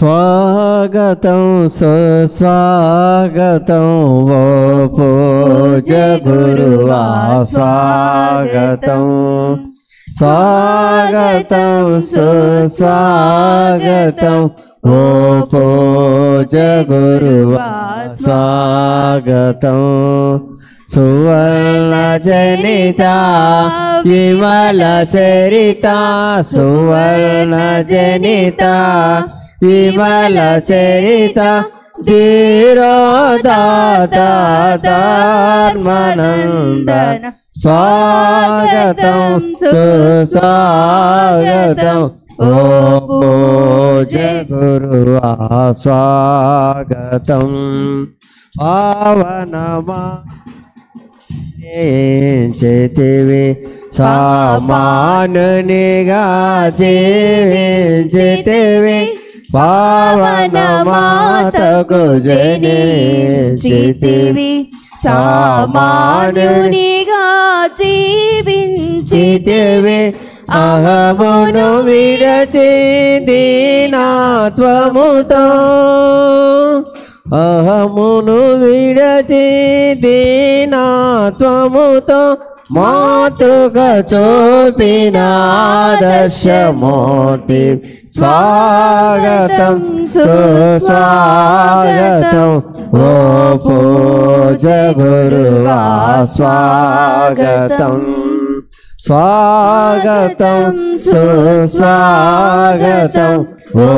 స్వాగతం సుస్వాగతం ఓ పూజ్య గురువా స్వాగతం స్వాగతం సుస్వాగతం ఓ పూజ్య గురువా స్వాగతం సువర్ణ జనిత విమల చరిత సువర్ణ జనిత విమల చరిత ధీరోదాతాధర్మనందన స్వాగతం సుస్వాగతం ఓ పూజ్య గురువా స్వాగతం పావనమా చేతివి సామానునిగా జీవించితివి పావన మాతకు జనించితివి సామానునిగా జీవించితివి అహమును విడచి దీనాత్వముతో అహమును విడచి దీనాత్వముతో మాతృక చూపిన ఆదర్శమూర్తి స్వాగతం సుస్వాగతం ఓ పూజ్య గురువా స్వాగతం స్వాగతం సుస్వాగతం ఓ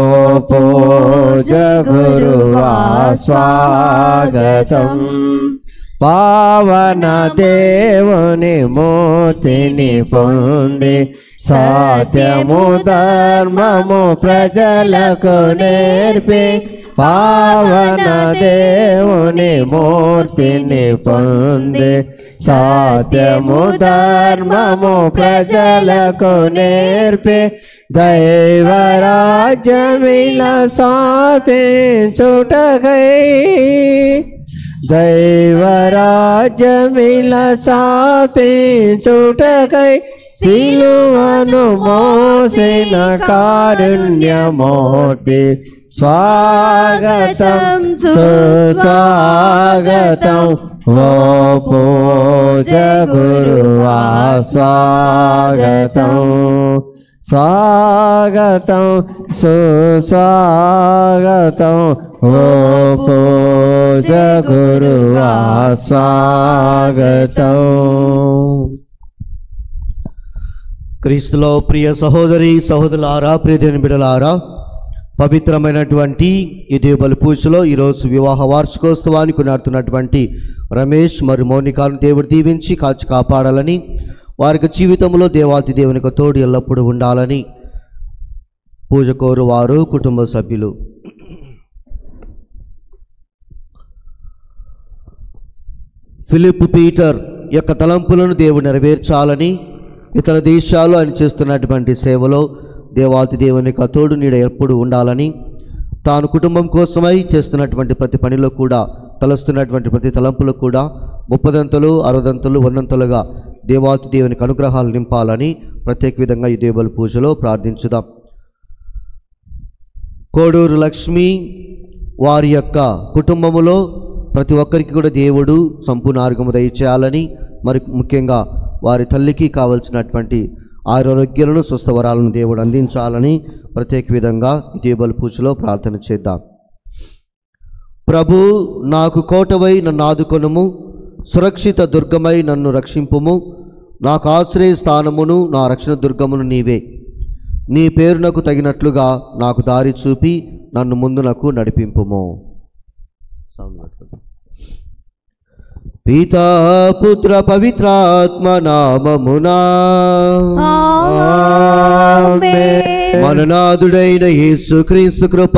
పూజ్య గురువా స్వాగతం పావన దేవుని మూర్తిని పొంది సత్యము ధర్మము ప్రజలకు నేర్పి పావన దేవుని మూర్తిని పొంది సత్యము ధర్మము ప్రజలకు నేర్పి దైవరాజ్యమిల సాపించుటకై దైవరాజ్యమిల సాపించుటకై సిలువను మోసిన కారుణ్యమూర్తి స్వాగతం సుస్వాగతం ఓ పూజ్య గురువా స్వాగతం స్వాగతం సుస్వాగతం ఓ పూజ్య గురువా స్వాగతం. క్రీస్తులో ప్రియ సహోదరి సహోదరులారా, ప్రియ దేవుని బిడ్డలారా, పవిత్రమైనటువంటి ఈ దేవుని పూజలో ఈరోజు వివాహ వార్షికోత్సవానికి కొనియాడుతున్నటువంటి రమేష్ మరియు మౌనికాను దేవుడు దీవించి కాచి కాపాడాలని, వారికి జీవితంలో దేవాతి దేవునికి తోడు ఎల్లప్పుడూ ఉండాలని పూజ కోరు వారు కుటుంబ సభ్యులు. ఫిలిప్ పీటర్ యొక్క తలంపులను దేవుడు నెరవేర్చాలని, ఇతర దేశాలు ఆయన చేస్తున్నటువంటి సేవలో దేవాతి దేవునికి తోడు నీడ ఎప్పుడు ఉండాలని, తాను కుటుంబం కోసమై చేస్తున్నటువంటి ప్రతి పనిలో కూడా తలస్తున్నటువంటి ప్రతి తలంపులు కూడా 30దంతలు 60దంతలు 100దంతలుగా దేవాతి దేవునికి అనుగ్రహాలు నింపాలని ప్రత్యేక విధంగా ఈ దేవుల పూజలో ప్రార్థించుదాం. కోడూరు లక్ష్మి వారి యొక్క కుటుంబములో ప్రతి ఒక్కరికి కూడా దేవుడు సంపూర్ణ ఆరోగ్యము దయచేయాలని, మరి ముఖ్యంగా వారి తల్లికి కావలసినటువంటి ఆరోగ్యాలను స్వస్థవరాలను దేవుడు అందించాలని ప్రత్యేక విధంగా ఈ దేవుల పూజలో ప్రార్థన చేద్దాం. ప్రభు, నాకు కోటవై నన్ను ఆదుకొనుము, సురక్షిత దుర్గమై నన్ను రక్షింపుము, నాకు ఆశ్రయ స్థానమును నా రక్షణ దుర్గమును నీవే. నీ పేరునకు తగినట్లుగా నాకు దారి చూపి నన్ను ముందునకు నడిపింపుము. పితా పుత్ర పవిత్రాత్మ నామమునా ఆమేన్. మననాథుడైన యేసుక్రీస్తు కృప,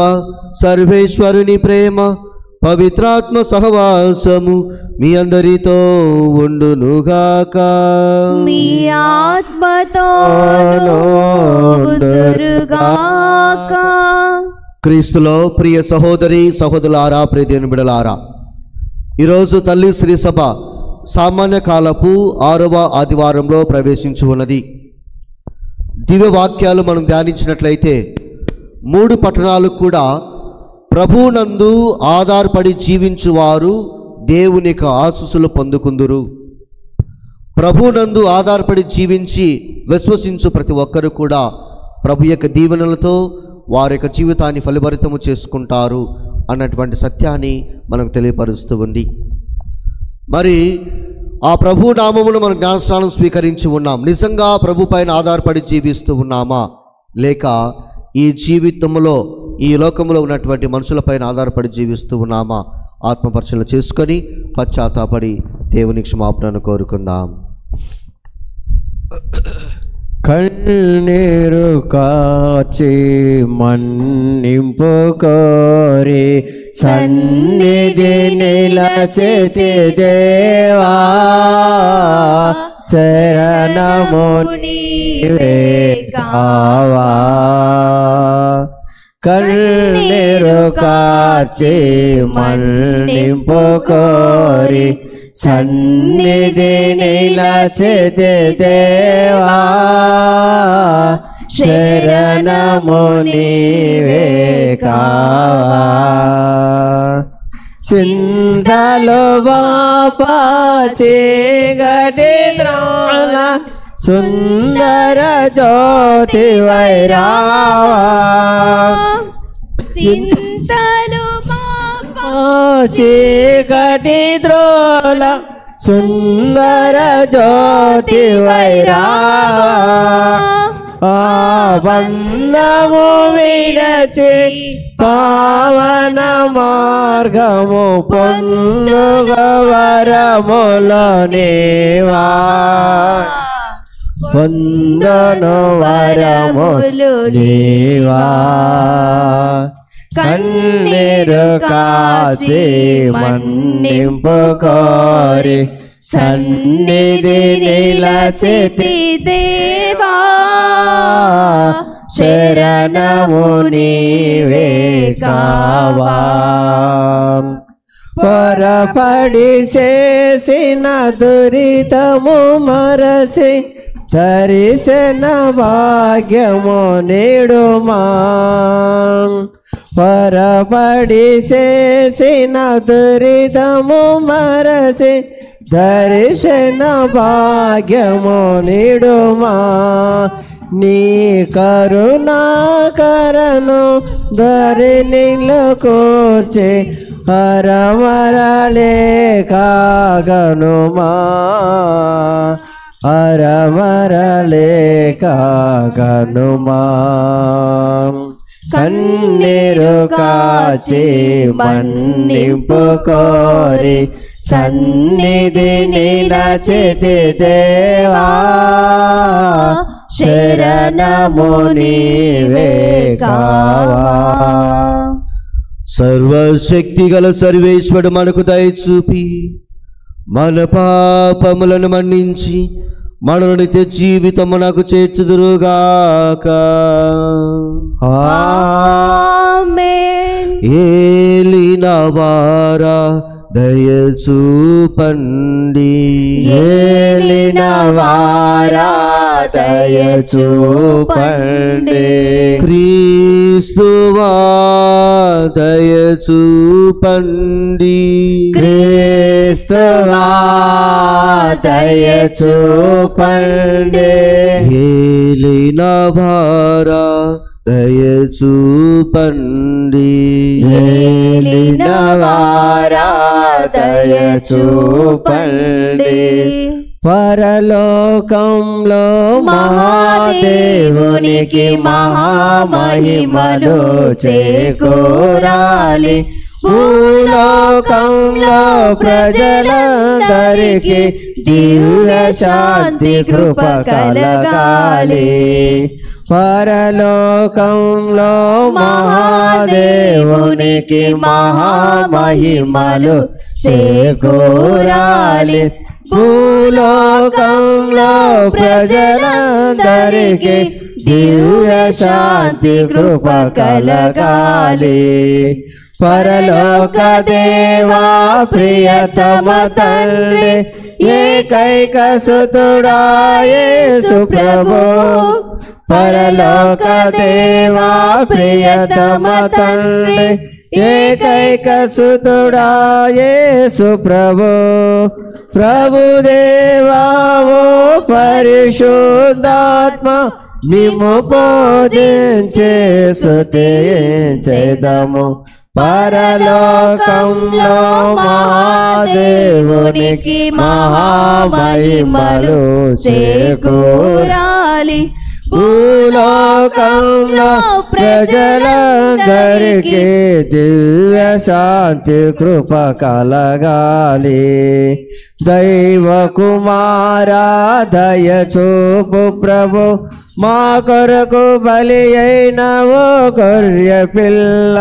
సర్వేశ్వరుని ప్రేమ, పవిత్రాత్మ సహవాసము మీ అందరితో ఉండునుగాక. మీ ఆత్మతోను ఉండునుగాక. క్రీస్తులో ప్రియ సహోదరి సహోదరులారా, ప్రియ దేవుని బిడ్డలారా, ఈరోజు తల్లి శ్రీ సభ సామాన్య కాలపు 6వ ఆదివారంలో ప్రవేశించి ఉన్నది. దివ్య వాక్యాలు మనం ధ్యానించినట్లయితే 3 పట్టణాలకు కూడా ప్రభునందు ఆధారపడి జీవించువారు దేవుని యొక్క ఆశీస్సులు పొందుకుందురు. ప్రభునందు ఆధారపడి జీవించి విశ్వసించు ప్రతి ఒక్కరు కూడా ప్రభు యొక్క దీవెనలతో వారి యొక్క జీవితాన్ని ఫలభరితము చేసుకుంటారు అన్నటువంటి సత్యాన్ని మనకు తెలియపరుస్తూ ఉంది. మరి ఆ ప్రభు నామమును మనం జ్ఞానస్నానం స్వీకరించి ఉన్నాం. నిజంగా ప్రభు పైన ఆధారపడి జీవిస్తూ ఉన్నామా, లేక ఈ జీవితంలో ఈ లోకంలో ఉన్నటువంటి మనుషులపైన ఆధారపడి జీవిస్తూ ఉన్నామా? ఆత్మపరిశీలన చేసుకొని పశ్చాత్తాపడి దేవుని క్షమాపణను కోరుకుందాం. కన్నీరు కాచి మన్నింపు కోరి సన్నిధి నిలచితి దేవా, శరణము నీవే కావా. కన్నీరు కాచి మన్నింపు కోరి సన్నిధి నిలచితి దేవా, శరణము నీవే కావా. చింతలు వాపాచి గడి ద్రోణ సుందర జ్యోతి వైరావా. చింతలు చీకటి ద్రోల సుందర జ్యోతి వైరావా. బంధము విడచి పావన మార్గము పొందుగ వరములో నీవా. పొందను వరములు నీవా. కన్నీరు కాచి మన్నింపు కోరి సన్నిధి నిలచితి దేవా, శరణము నీవే కావా. పొరపడి చేసిన దురితము మరచి దర్శన భాగ్యము నేడుమా. పొరపడి చేసిన దురితము మరచి దర్శన భాగ్యము నేడుమా. నీ కరుణాకరను ధరణిలో కూర్చి హరమరలే కాగనుమా. హరమరలే కాగనుమా. కన్నీరు కాచి మన్నింపు కోరి సన్నిధి నిలచితి దేవా, శరణము నీవే కావా. సర్వశక్తి గల సర్వేశ్వరుడు మనకు దయచూపి మన పాపములను మన్నించి మనను నిత్య జీవితమునకు చేర్చుదురుగాక. ఆమేన్. ఏలినవారా దయచూపండి. ఏలినవారా దయచూపండి. క్రీస్తువా దయచూపండి. క్రీస్తువా దయచూపండి. ఏలినవారా దయచూపండి. ఏలినవారా దయచూపండి. పరలోకంలో మహాదేవునికి మహామహిమలు చేకూరాలి. భూలోకంలో ప్రజలందరికీ దివ్య శాంతి కృప కలగాలి. పరలోకంలో మహాదేవునికి మహామహిమలు చేకూరాలి. భూలోకంలో ప్రజలందరికీ దివ్య శాంతి కృప కలగాలి. పరలోక దేవా ప్రియతమ తండ్రి, ఏకైక సుతుడా యేసు ప్రభు. పరలోక దేవా ప్రియతమ తండ్రి, ఏకైక సుతుడా యేసు ప్రభు ప్రభుదేవా ఓ పరిశుద్ధాత్మ నిమ్ము పూజించే స్తుతించెదము పరలోకంలో మహాదేవునికి మహామహిమలు చేకూరాలి భూలోకంలో ప్రజలందరికీ దివ్య శాంతి కృప కలగాలి దైవ కుమారా దయ చూపు ప్రభు మా కొరకు బలి అయిన ఓ గొర్రె పిల్ల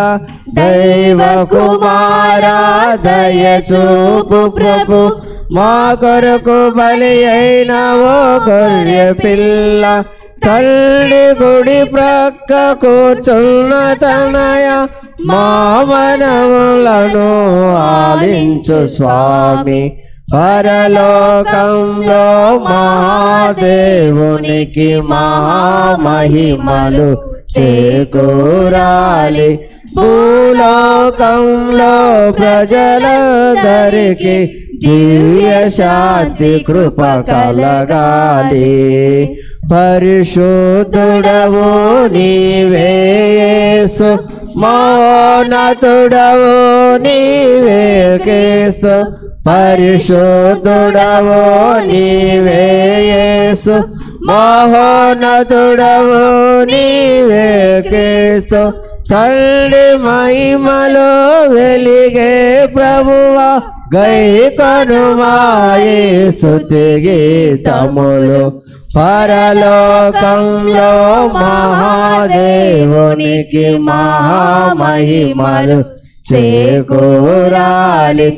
దైవ కుమారా దయ చూపు ప్రభు మా కొరకు బలి అయిన ఓ గొర్రె పిల్ల తల్లి గుడి ప్రక్క కూర్చున్న తనయ మా మనములను ఆలించు స్వామి పరలోకంలో మహాదేవునికి మహామహిమలు చేకూరాలి భూలోకంలో ప్రజలందరికీ దివ్య శాంతి కృప కలగాలి పరిశుద్ధుడవు నీవే యేసు మౌనతుడవు నీవే క్రీస్తు పరిశుద్ధుడవు నీవే యేసు మహోన్నతుడవు నీవే క్రీస్తు తల్లి మహిమలో వెలిగే ప్రభువా గైకొనుమా యేసు గీతములు పరలోకంలో మహాదేవునికి మహామహిమలు చేకూరాలి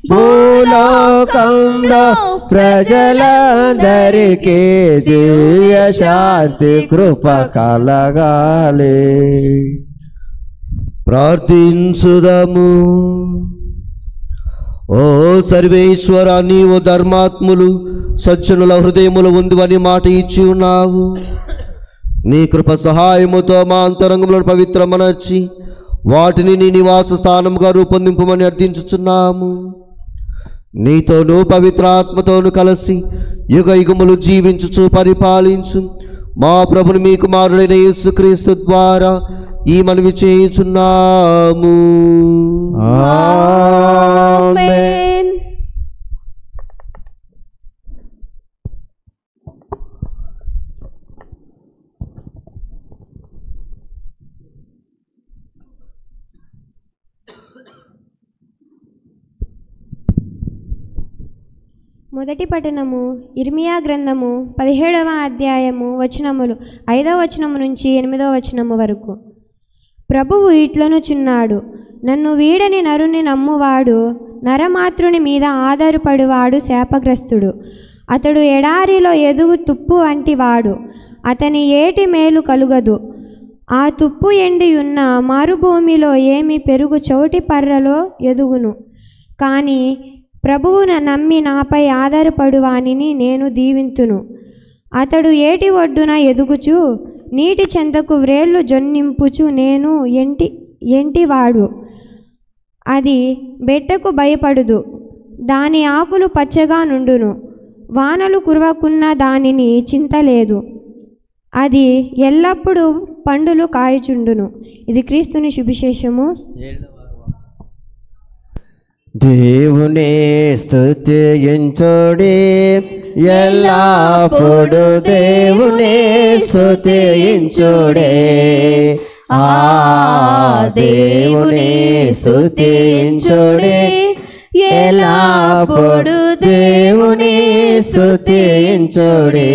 భూలోకంలో ప్రజలందరికీ దివ్య శాంతి కృప కలగాలి ప్రార్థించుదము ఓ సర్వేశ్వర నీవు ధర్మాత్ములు సజ్జనుల హృదయములు ఉందివని మాట ఇచ్చి ఉన్నావు నీ కృప సహాయముతో మా అంతరంగంలో పవిత్రమనర్చి వాటిని నీ నివాస స్థానముగా రూపొందింపమని అర్థించుచున్నాము నీతోనూ పవిత్రాత్మతోనూ కలిసి యుగ యుగములు జీవించుచు పరిపాలించు మా ప్రభుని మీ కుమారుడైన యేసుక్రీస్తు ద్వారా ఈ మనవి చేయుచున్నాము ఆమేన్. మొదటి పఠనము ఇర్మియా గ్రంథము 17వ అధ్యాయము వచనములు 5వ వచనము నుంచి 8వ వచనము వరకు. ప్రభువు ఇట్లనుచున్నాడు, నన్ను వీడని నరుని నమ్మువాడు నరమాతృని మీద ఆధారపడువాడు శాపగ్రస్తుడు. అతడు ఎడారిలో ఎదుగు తుప్పు వంటివాడు, అతని ఏటి మేలు కలుగదు. ఆ తుప్పు ఎండియున్న మరుభూమిలో ఏమి పెరుగు చౌటి పర్రలో ఎదుగును. కానీ ప్రభువును నమ్మి నాపై ఆధారపడువానిని నేను దీవింతును. అతడు ఏటి ఒడ్డున ఎదుగుచు నీటి చెంతకు వ్రేళ్లు జొన్నింపుచు నేను ఎంటివాడు. అది బెట్టకు భయపడుదు, దాని ఆకులు పచ్చగా నుండును. వానలు కురవకున్న దానిని చింతలేదు, అది ఎల్లప్పుడూ పండులు కాయుచుండును. ఇది క్రీస్తుని సువిశేషము. దేవుని స్తుతించుడి ఎల్లప్పుడు దేవుని స్తుతించుడి ఆ దేవుని స్తుతించుడి ఎల్లప్పుడు దేవుని స్తుతించుడి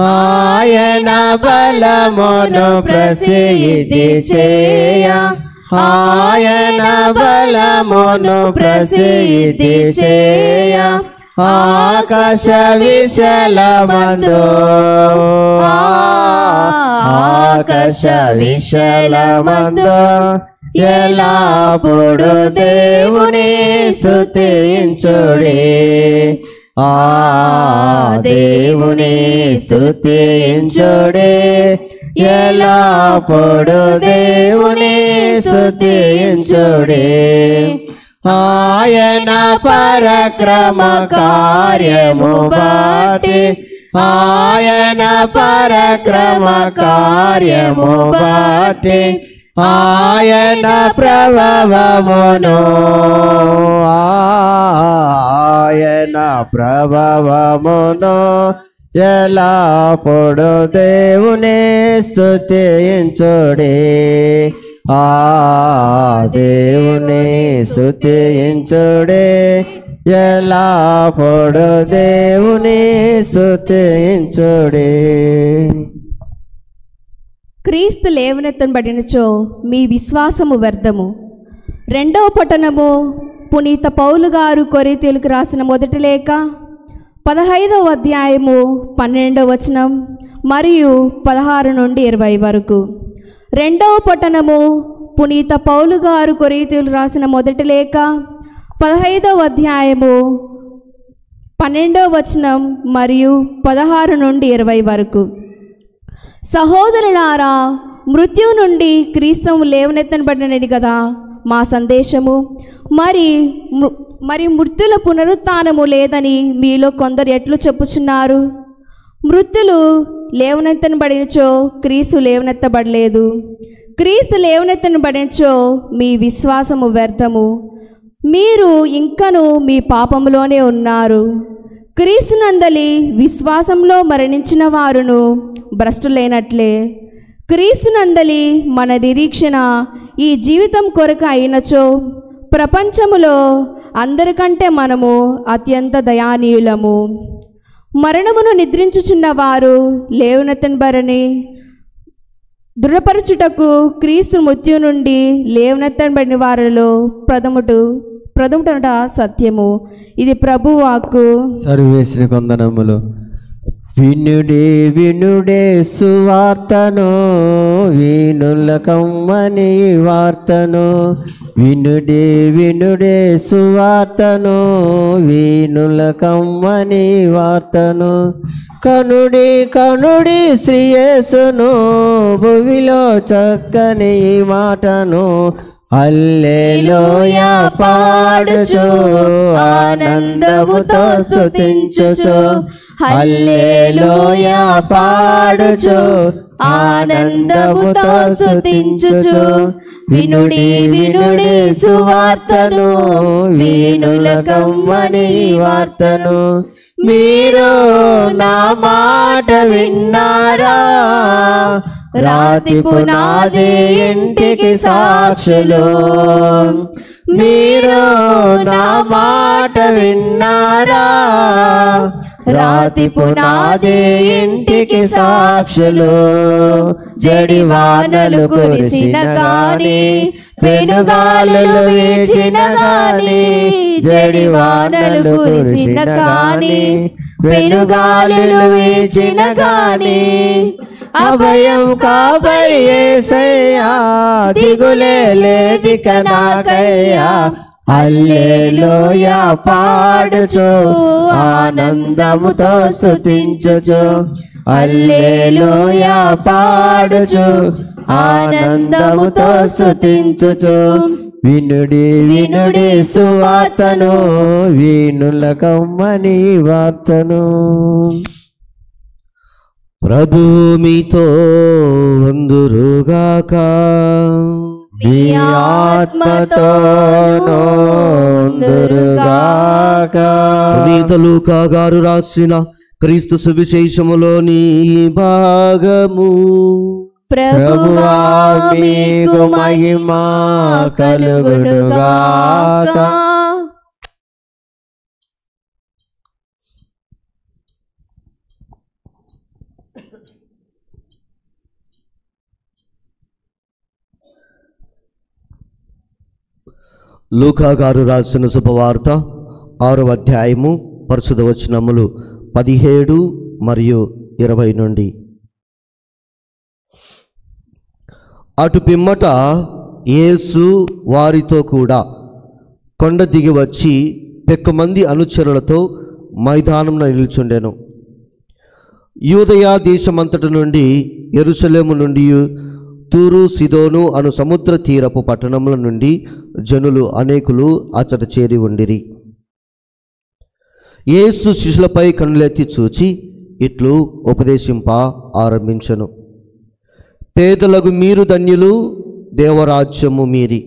ఆయన బలమును ప్రసిద్ధి చేయ ఆయన బలమును ప్రసిద్ధి చేయ ఆకాశ విశాలమందు ఆకాశ విశాలమందు ఎల్లప్పుడు దేవుని స్తుతించుడి ఆ దేవుని స్తుతించుడి ఎల్లప్పుడు దేవుని స్తుతించుడి. ఆయన పరక్రమ కార్యము బట్టి, ఆయన పరక్రమ కార్యము బట్టి, ఆయన ప్రభావమును, ఆయన ప్రభావమును ఎల్లప్పుడు దేవుని స్తుతించుడి. దేవుని స్తుతించుడి, ఎల్లప్పుడు దేవుని స్తుతించుడి. క్రీస్తు లేవనెత్తబడినచో మీ విశ్వాసము వ్యర్థము. రెండవ పట్టణము పునీత పౌలు గారు కొరింథీయులకు రాసిన మొదటి లేఖ 15వ అధ్యాయము 12వ వచనం మరియు 16 నుండి 20 వరకు. రెండవ పట్టణము పునీత పౌలు గారు కొరింథీయులకు రాసిన మొదటి లేఖ 15వ అధ్యాయము 12వ వచనం మరియు 16 నుండి 20 వరకు. సహోదరులారా, మృత్యువు నుండి క్రీస్తు లేవనెత్తబడినది కదా మా సందేశము. మరి మృత్యుల పునరుత్థానము లేదని మీలో కొందరు ఎట్లు చెప్పుచున్నారు? మృత్యులు లేవనెత్తబడినచో క్రీస్తు లేవనెత్తబడలేదు. క్రీస్తు లేవనెత్తబడినచో మీ విశ్వాసము వ్యర్థము. మీరు ఇంకను మీ పాపములోనే ఉన్నారు. క్రీస్తునందలి విశ్వాసంలో మరణించిన వారును భ్రష్టులైనట్లే. క్రీస్తునందలి మన నిరీక్షణ ఈ జీవితం కొరకు అయినచో ప్రపంచములో అందరికంటే మనము అత్యంత దయానీయులము. మరణమును నిద్రించుచున్న వారు లేవనెత్తబడని దృఢపరచుటకు క్రీస్తు మృత్యు నుండి లేవనెత్తబడిన వారిలో ప్రథముట సత్యము. ఇది ప్రభు వాక్కు. సర్వేశ్వర కొందనములు. వినుడే వినుడే సువార్తను, వీనుల కమ్మని వార్తను. వినుడే వినుడే సువార్తను, వీనుల కమ్మని వార్తను. కనుడి కనుడి శ్రీ యేసును, భువిలో చక్కని మాటను. హల్లెలూయా పాడుచు ఆనందముతో స్తుతించుచు. హల్లెలూయా పాడుచు ఆనందముతో స్తుతించుచు. వినుడి వినుడి సువార్తను, వీనుల కమ్మని వార్తను. మీరు నా మాట విన్నారా? రాతి పునాది ఇంటికి సాక్షులు. మీరు నా మాట విన్నారా? రాతి పునాది ఇంటికి సాక్షులు. జడివానలు కురిసిన గాని, పెనుగాలులు వీచిన గాని, జడివానలు కురిసిన గాని, పెనుగాలులు వీచిన గాని, అభయం కాబరి యేసయ్యా, దిగులే లేదిక నాకయ్యా. హల్లెలూయా పాడుచు ఆనందముతో స్తుతించుచు. హల్లెలూయా పాడుచు ఆనందముతో స్తుతించుచు. వినుడి వినుడి సువార్తను, వీనుల కమ్మని వార్తను. ప్రభు మీతో వందురుగాక. మీ ఆత్మతోను వందురుగాక. పునీత లూకా గారు రాసిన క్రీస్తు సువిశేషములోని భాగము. ప్రభువా మీకు మహిమ కలుగునుగాక. లూకా గారు రాసిన శుభవార్త 6వ అధ్యాయము పరిశుద్ధ వచనములు 17 మరియు 20 నుండి. అటు పిమ్మట యేసు వారితో కూడా కొండ దిగి వచ్చి పెక్కుమంది అనుచరులతో మైదానంలో నిల్చుండెను. యూదయ దేశమంతటి నుండి యెరూషలేము నుండి తూరు సిదోను అను సముద్ర తీరపు పట్టణముల నుండి జనులు అనేకులు అచ్చట చేరి ఉండిరి. యేసు శిష్యులపై కన్నులెత్తి చూచి ఇట్లు ఉపదేశింప ఆరంభించెను. పేదలకు మీరు ధన్యులు, దేవరాజ్యము మీరి.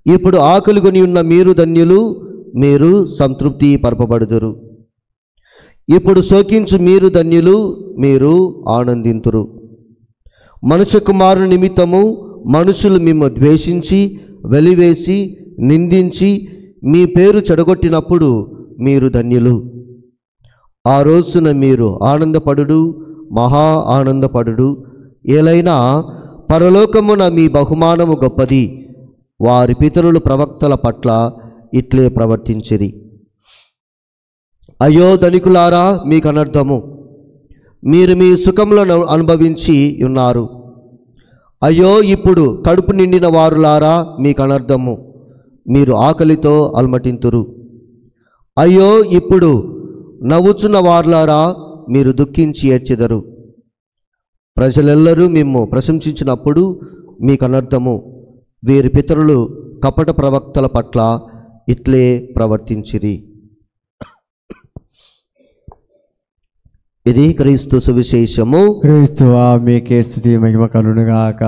ఇప్పుడు ఆకలిగొని ఉన్న మీరు ధన్యులు, మీరు సంతృప్తి పరపబడుదురు. ఇప్పుడు శోకించు మీరు ధన్యులు, మీరు ఆనందింతురు. మనుష్య కుమారుని నిమిత్తము మనుషులు మిమ్ము ద్వేషించి వెలివేసి నిందించి మీ పేరు చెడగొట్టినప్పుడు మీరు ధన్యులు. ఆ రోజున మీరు ఆనందపడుడు, మహా ఆనందపడుడు. ఏలైనా పరలోకమున మీ బహుమానము గొప్పది. వారి పితరులు ప్రవక్తల పట్ల ఇట్లే ప్రవర్తించిరి. అయ్యో ధనికులారా, మీకు అనర్థము, మీరు మీ సుఖములను అనుభవించి ఉన్నారు. అయ్యో ఇప్పుడు కడుపు నిండిన వారులారా, మీకు అనర్థము, మీరు ఆకలితో అల్మటింతురు. అయ్యో ఇప్పుడు నవ్వుచున్న వారులారా, మీరు దుఃఖించి ఏడ్చెదరు. ప్రజలెల్లరూ మిమ్ము ప్రశంసించినప్పుడు మీకు అనర్థము, వీరి పితరులు కపట ప్రవక్తల పట్ల ఇట్లే ప్రవర్తించిరి. ఇది క్రీస్తు సువిశేషము. క్రీస్తువా మీకే స్తుతి మహిమ కలుగునుగాక.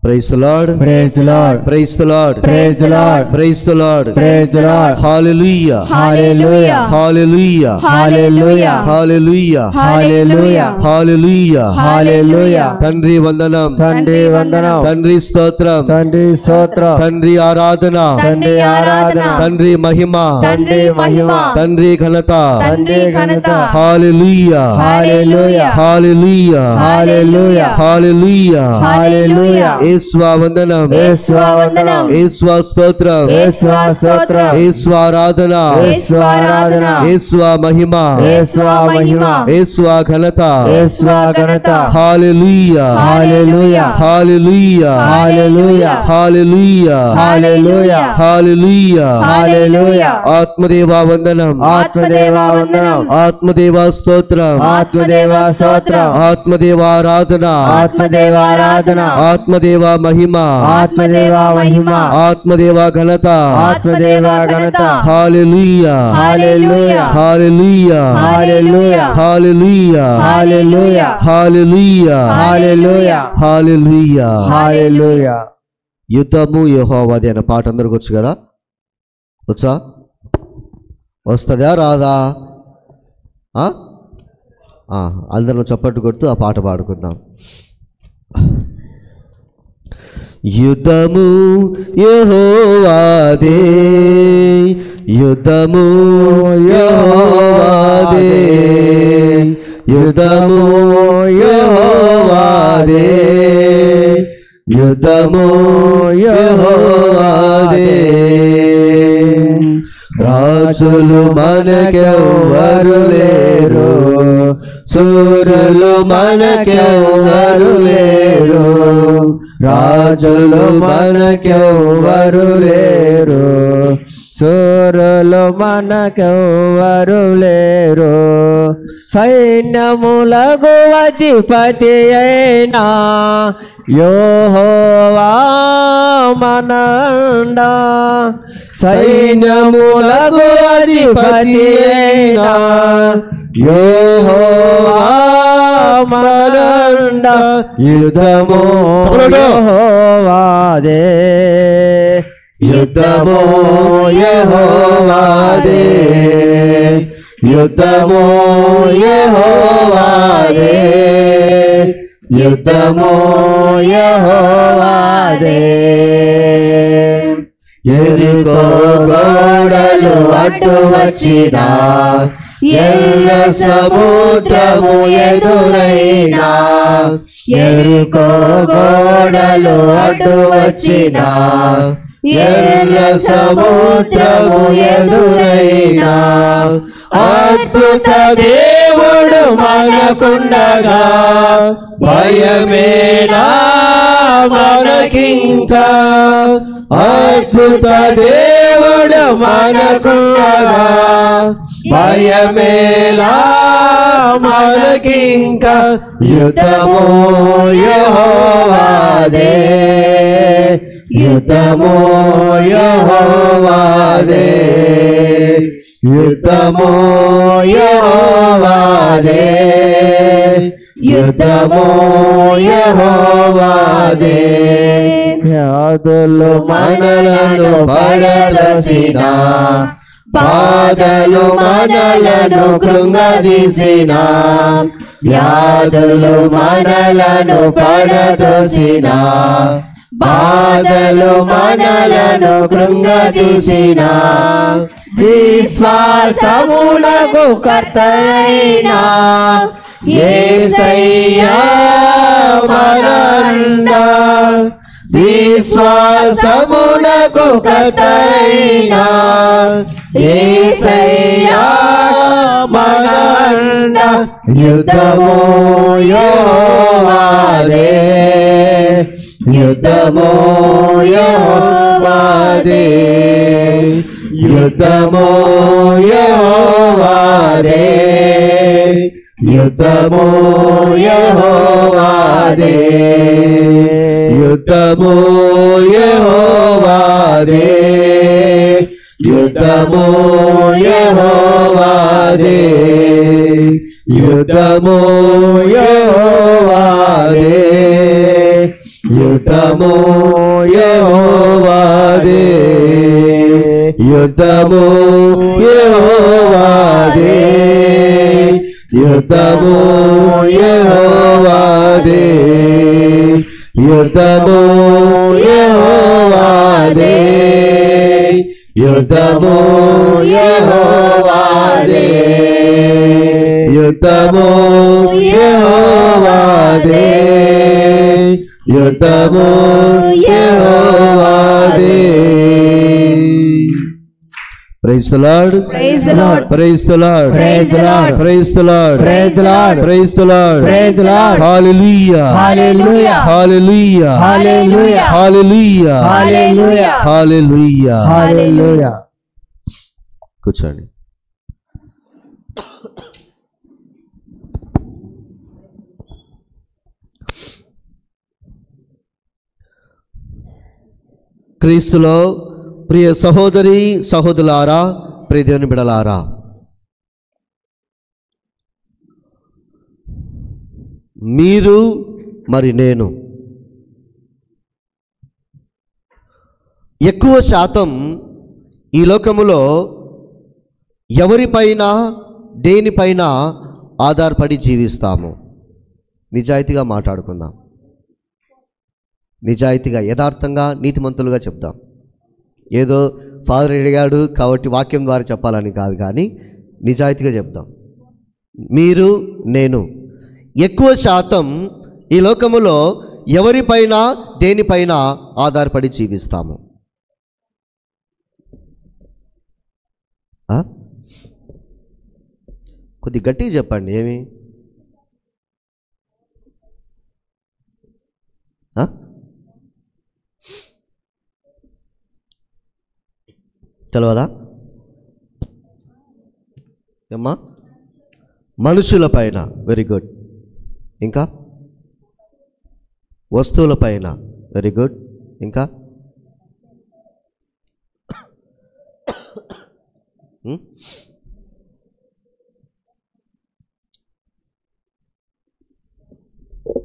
Praise the Lord, praise the Lord, praise the Lord, praise the Lord, praise the Lord, praise the Lord. Hallelujah, hallelujah, hallelujah, hallelujah, hallelujah, hallelujah, hallelujah, hallelujah. తండ్రి వందనం, తండ్రి వందనం, తండ్రి స్తోత్రం, తండ్రి స్తోత్రం, తండ్రి ఆరాధన, తండ్రి ఆరాధన, తండ్రి మహిమ, తండ్రి మహిమ, తండ్రి ఘనత. తండ్రి ఘనత. హల్లెలూయా, హల్లెలూయా, హల్లెలూయా, హల్లెలూయా, హల్లెలూయా, హల్లెలూయా. యేసువా వందనం, యేసువా వందనం, యేసువా స్తోత్రం, యేసువా స్తోత్రం, యేసువా ఆరాధన, యేసువా ఆరాధన, యేసువా మహిమ, యేసువా మహిమ, యేసువా ఘనత. యేసువా ఘనత. హల్లెలూయా, hallelujah, hallelujah, hallelujah, hallelujah, hallelujah, hallelujah. హల్లెలూయా. ఆత్మదేవా వందనం, ఆత్మదేవా వందనం, ఆత్మదేవా స్తోత్రం, ఆత్మదేవా స్తోత్రం, ఆత్మదేవా ఆరాధన, ఆత్మదేవా ఆరాధన, ఆత్మదేవా మహిమ, ఆత్మదేవా మహిమ, ఆత్మదేవా ఘనత. ఆత్మదేవా ఘనత. హల్లెలూయా, hallelujah, hallelujah, hallelujah, hallelujah, hallelujah, hallelujah, hallelujah, hallelujah. హల్లెలూయా. యుద్ధము యెహోవాది అనే పాట అందరికి వచ్చు కదా? వచ్చా? వస్తుందా రాదా? అందరం చప్పట్టు కొడుతూ ఆ పాట పాడుకుందాం. యుద్ధము యెహోవాదే, యుద్ధము యెహోవాదే, యుద్ధము యెహోవాదే, యుద్ధము యెహోవాదే. రాజులు మనకెవ్వరు లేరు, సూరులు మనకెవ్వరు లేరు, రాజులు మనకెవ్వరు లేరు, సూరులు మనకెవ్వరు లేరు. సైన్యములకు అధిపతి అయినా యెహోవా మనండా, సైన్యములకు అధిపతి అయినా యెహోవా మనండా. యుద్ధము యెహోవాదే, యుద్ధము యెహోవాదే, యుద్ధము యెహోవాదే, యుద్ధము యెహోవాదే. యెరికో గోడలు అడ్డు వచ్చినా, ఎర్ర సముద్రము ఎదురైనా, యెరికో గోడలు అడ్డు వచ్చినా, ఎర్ర సముద్రము ఎదురైనా, అద్భుత దేవుడు మనకుండగా భయమేనా మనకింకా, అద్భుత దేవుడు మనకుండగా భయమేలా మనకింకా యుద్ధము యెహోవాదే, యుద్ధము యెహోవాదే, యుద్ధము యెహోవాదే, యుద్ధము యెహోవాదే. వ్యాధులు మనలను పడదసిన, బాధలు మనలను కృంగదీసిన, వ్యాధులు మనలను పడదోసిన, బాధలు మనలను కృంగదీసిన, విశ్వాసమునకు కర్తయైన యేసయ్యా మన విశ్వాసమునకు కర్తయైన యేసయ్యా మన యుద్ధము యెహోవాదే, యుద్ధము యెహోవాదే, యుద్ధము యెహోవాదే, యుద్ధము యెహోవాదే, యుద్ధము యెహోవాదే, యుద్ధము యెహోవాదే, యుద్ధము యెహోవాదే, యుద్ధము యెహోవాదే, యుద్ధము యెహోవాదే, యుద్ధము యెహోవాదే, యుద్ధము యెహోవాదే, యుద్ధము యెహోవాదే, యుద్ధము యెహోవాదే, యుద్ధము యెహోవాదే. Praise the Lord. Praise the Lord. Praise the Lord. Praise the Lord. Praise the Lord. Praise the Lord. Praise the Lord. Praise the Lord. Hallelujah. Hallelujah. Hallelujah. Hallelujah. Hallelujah. Hallelujah. Hallelujah. Hallelujah. కూర్చోండి. క్రీస్తులో ప్రియ సహోదరి సహోదరులారా, ప్రియ దేవుని బిడ్డలారా, మీరు మరి నేను ఎక్కువ శాతం ఈ లోకములో ఎవరిపైన దేనిపైన ఆధారపడి జీవిస్తాము. నిజాయితీగా మాట్లాడుకుందాం, నిజాయితీగా యథార్థంగా నీతిమంతులుగా చెప్దాం. ఏదో ఫాదర్ అడిగాడు కాబట్టి వాక్యం ద్వారా చెప్పాలని కాదు, కానీ నిజాయితీగా చెప్దాం. మీరు నేను ఎక్కువ శాతం ఈ లోకములో ఎవరిపైన దేనిపైన ఆధారపడి జీవిస్తాము. కొద్ది గట్టిగా చెప్పండి. ఏమి తెలియదా? ఏమ్మా? మనుషుల పైన. Very good. ఇంకా వస్తువుల పైన. Very good. ఇంకా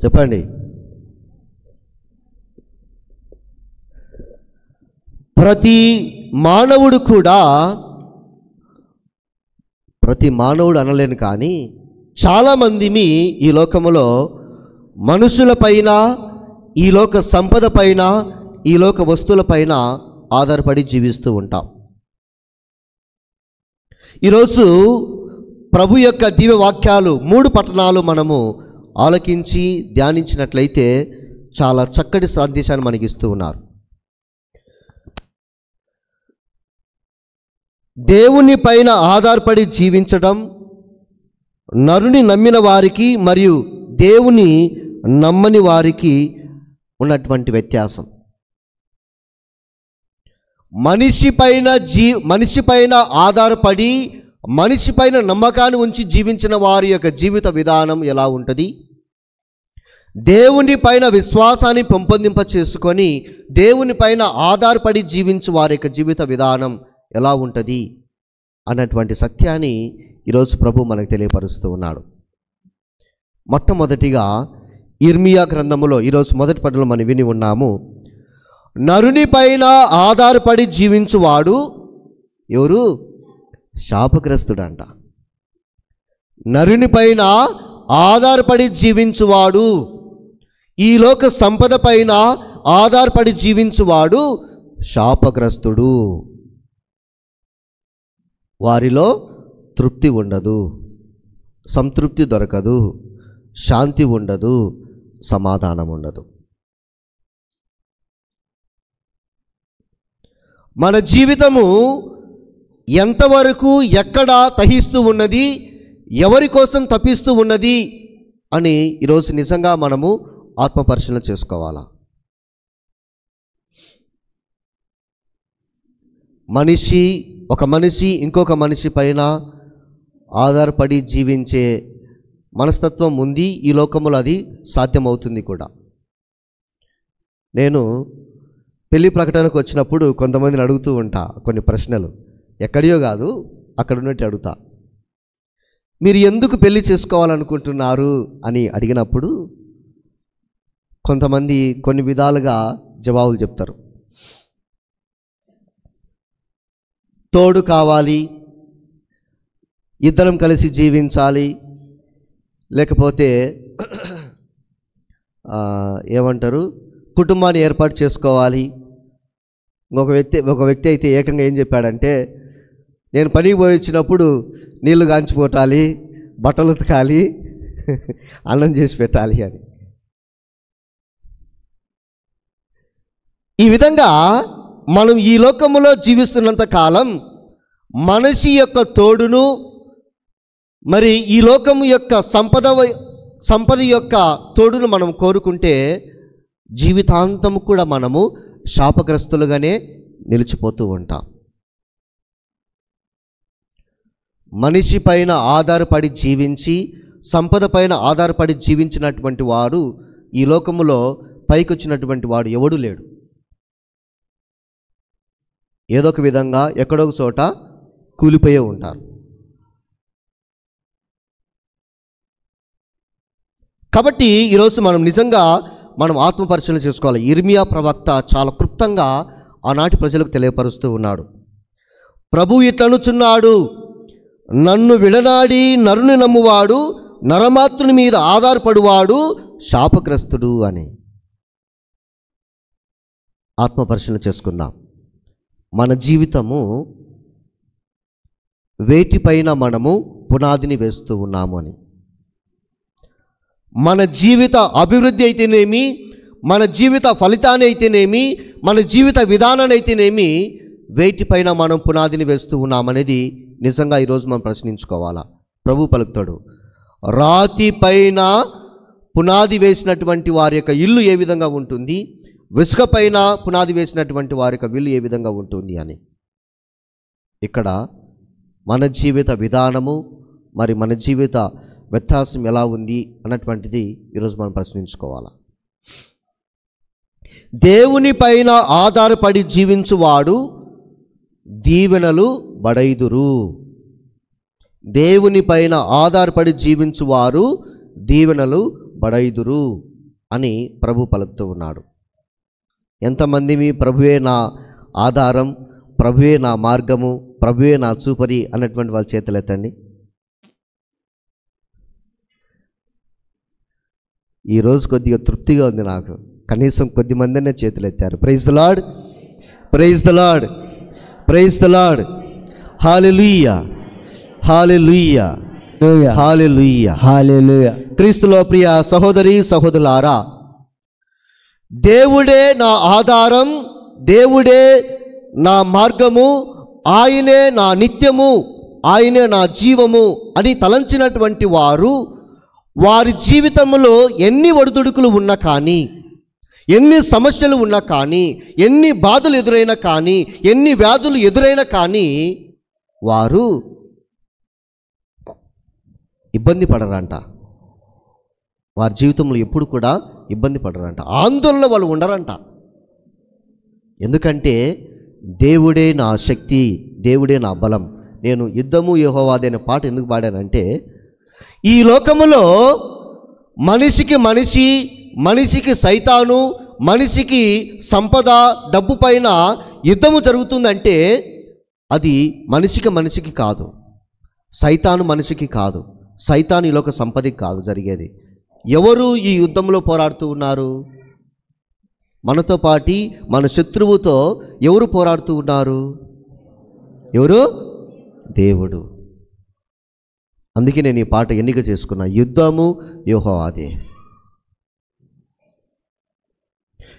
చెప్పండి. ప్రతి మానవుడు అనలేను, కానీ చాలామంది ఈ లోకములో మనుషుల పైన, ఈ లోక సంపద పైన, ఈ లోక వస్తువుల పైన ఆధారపడి జీవిస్తూ ఉంటాం. ఈరోజు ప్రభు యొక్క దివ్య వాక్యాలు 3 పట్టణాలు మనము ఆలకించి ధ్యానించినట్లయితే చాలా చక్కటి సందేశాన్ని మనకిస్తూ ఉన్నారు. దేవుని పైన ఆధారపడి జీవించడం నరుని నమ్మిన వారికి మరియు దేవుని నమ్మని వారికి ఉన్నటువంటి వ్యత్యాసం. మనిషి పైన ఆధారపడి మనిషి పైన నమ్మకాన్ని ఉంచి జీవించిన వారి యొక్క జీవిత విధానం ఎలా ఉంటుంది, దేవుని పైన విశ్వాసాన్ని పెంపొందింప చేసుకొని దేవుని పైన ఆధారపడి జీవించు వారి యొక్క జీవిత విధానం ఎలా ఉంటుంది అన్నటువంటి సత్యాన్ని ఈరోజు ప్రభు మనకు తెలియపరుస్తూ ఉన్నాడు. మొట్టమొదటిగా ఇర్మియా గ్రంథములో ఈరోజు మొదటి పట్టణంలో మనం విని ఉన్నాము, నరుని పైన ఆధారపడి జీవించువాడు ఎవరు? శాపగ్రస్తుడంట. నరుని పైన ఆధారపడి జీవించువాడు, ఈ లోక సంపద పైన ఆధారపడి జీవించువాడు శాపగ్రస్తుడు. వారిలో తృప్తి ఉండదు, సంతృప్తి దొరకదు, శాంతి ఉండదు, సమాధానం ఉండదు. మన జీవితము ఎంతవరకు ఎక్కడ తహిస్తూ ఉన్నది, ఎవరి కోసం తప్పిస్తూ ఉన్నది అని ఈరోజు నిజంగా మనము ఆత్మపరిశీలన చేసుకోవాలా. ఒక మనిషి ఇంకొక మనిషి పైన ఆధారపడి జీవించే మనస్తత్వం ఉంది. ఈ లోకములో అది సాధ్యమవుతుంది కూడా. నేను పెళ్లి ప్రకటనకు వచ్చినప్పుడు కొంతమందిని అడుగుతూ ఉంటా కొన్ని ప్రశ్నలు, ఎక్కడియో కాదు అక్కడ ఉన్నట్టు అడుగుతా. మీరు ఎందుకు పెళ్లి చేసుకోవాలనుకుంటున్నారు అని అడిగినప్పుడు కొంతమంది కొన్ని విధాలుగా జవాబులు చెప్తారు. తోడు కావాలి, ఇద్దరం కలిసి జీవించాలి, లేకపోతే ఏమంటారు కుటుంబాన్ని ఏర్పాటు చేసుకోవాలి. ఒక వ్యక్తి అయితే ఏకంగా ఏం చెప్పాడంటే, నేను పనికి పోయి వచ్చినప్పుడు నీళ్లు కాంచిపోటాలి, బట్టలు ఉతకాలి, అన్నం చేసి పెట్టాలి అని. ఈ విధంగా మనం ఈ లోకములో జీవిస్తున్నంత కాలం మనిషి యొక్క తోడును, మరి ఈ లోకము యొక్క సంపద యొక్క తోడును మనం కోరుకుంటే జీవితాంతము కూడా మనము శాపగ్రస్తులుగానే నిలిచిపోతూ ఉంటాం. మనిషి పైన ఆధారపడి జీవించి సంపద పైన ఆధారపడి జీవించినటువంటి వాడు ఈ లోకములో పైకొచ్చినటువంటి వాడు ఎవడూ లేడు. ఏదో ఒక విధంగా ఎక్కడో ఒక చోట కూలిపోయే ఉంటారు. కాబట్టి ఈరోజు మనం నిజంగా ఆత్మపరిశీలన చేసుకోవాలి. ఇర్మియా ప్రవక్త చాలా క్లుప్తంగా ఆనాటి ప్రజలకు తెలియపరుస్తూ ఉన్నాడు. ప్రభు ఇట్లనుచున్నాడు, నన్ను విడనాడి నరుని నమ్మువాడు, నరమాత్రుని మీద ఆధారపడువాడు శాపగ్రస్తుడు అని. ఆత్మపరిశీలన చేసుకుందాం. మన జీవితము వేటిపైన మనము పునాదిని వేస్తూ ఉన్నాము అని. మన జీవిత అభివృద్ధి అయితేనేమి, మన జీవిత ఫలితాన్ని అయితేనేమి, మన జీవిత విధానాన్ని అయితేనేమి, వేటిపైన మనం పునాదిని వేస్తూ ఉన్నామనేది నిజంగా ఈరోజు మనం ప్రశ్నించుకోవాలా. ప్రభు పలుకుతాడు, రాతి పైన పునాది వేసినటువంటి వారి యొక్క ఇల్లు ఏ విధంగా ఉంటుంది, ఇసుక పైన పునాది వేసినటువంటి వారి యొక్క ఇల్లు ఏ విధంగా ఉంటుంది అని. ఇక్కడ మన జీవిత విధానము, మరి మన జీవిత వ్యత్యాసం ఎలా ఉంది అన్నటువంటిది ఈరోజు మనం ప్రశ్నించుకోవాలా. దేవుని పైన ఆధారపడి జీవించువాడు దీవెనలు బడైదురు. దేవుని పైన ఆధారపడి జీవించువారు దీవెనలు బడైదురు అని ప్రభు పలుకుతూ ఉన్నాడు. ఎంతమంది మీ ప్రభువే నా ఆధారం, ప్రభువే నా మార్గము, ప్రభువే నా చూపరి అన్నటువంటి వాళ్ళ చేతులెత్తండి. ఈరోజు కొద్దిగా తృప్తిగా ఉంది నాకు. కనీసం కొద్ది మందినే చేతులు ఎత్తారు. Praise the Lord, praise the Lord, praise the Lord. Hallelujah, hallelujah, hallelujah, hallelujah. క్రీస్తులో ప్రియ సహోదరి సహోదరులారా, దేవుడే నా ఆధారం, దేవుడే నా మార్గము, ఆయనే నా నిత్యము, ఆయనే నా జీవము అని తలంచినటువంటి వారు వారి జీవితంలో ఎన్ని ఒడిదుడుకులు ఉన్నా కానీ, ఎన్ని సమస్యలు ఉన్నా కానీ, ఎన్ని బాధలు ఎదురైనా కానీ, ఎన్ని వ్యాధులు ఎదురైనా కానీ వారు ఇబ్బంది పడరంట. వారి జీవితంలో ఎప్పుడు కూడా ఇబ్బంది పడరంట, ఆందోళన వాళ్ళు ఉండరంట. ఎందుకంటే దేవుడే నా శక్తి, దేవుడే నా బలం. నేను యుద్ధము యెహోవాదే అనే పాట ఎందుకు పాడానంటే, ఈ లోకములో మనిషికి మనిషి, మనిషికి సైతాను, మనిషికి సంపద, డబ్బు పైన యుద్ధము జరుగుతుందంటే అది మనిషికి మనిషికి కాదు, సైతాను మనిషికి కాదు, సైతాను ఈ లోక సంపదకి కాదు జరిగేది. ఎవరు ఈ యుద్ధంలో పోరాడుతూ ఉన్నారు? మనతో పాటి మన శత్రువుతో ఎవరు పోరాడుతూ ఉన్నారు? ఎవరు? దేవుడు. అందుకే నేను ఈ పాట ఎన్నిక చేసుకున్నా, యుద్ధము యెహోవాదే.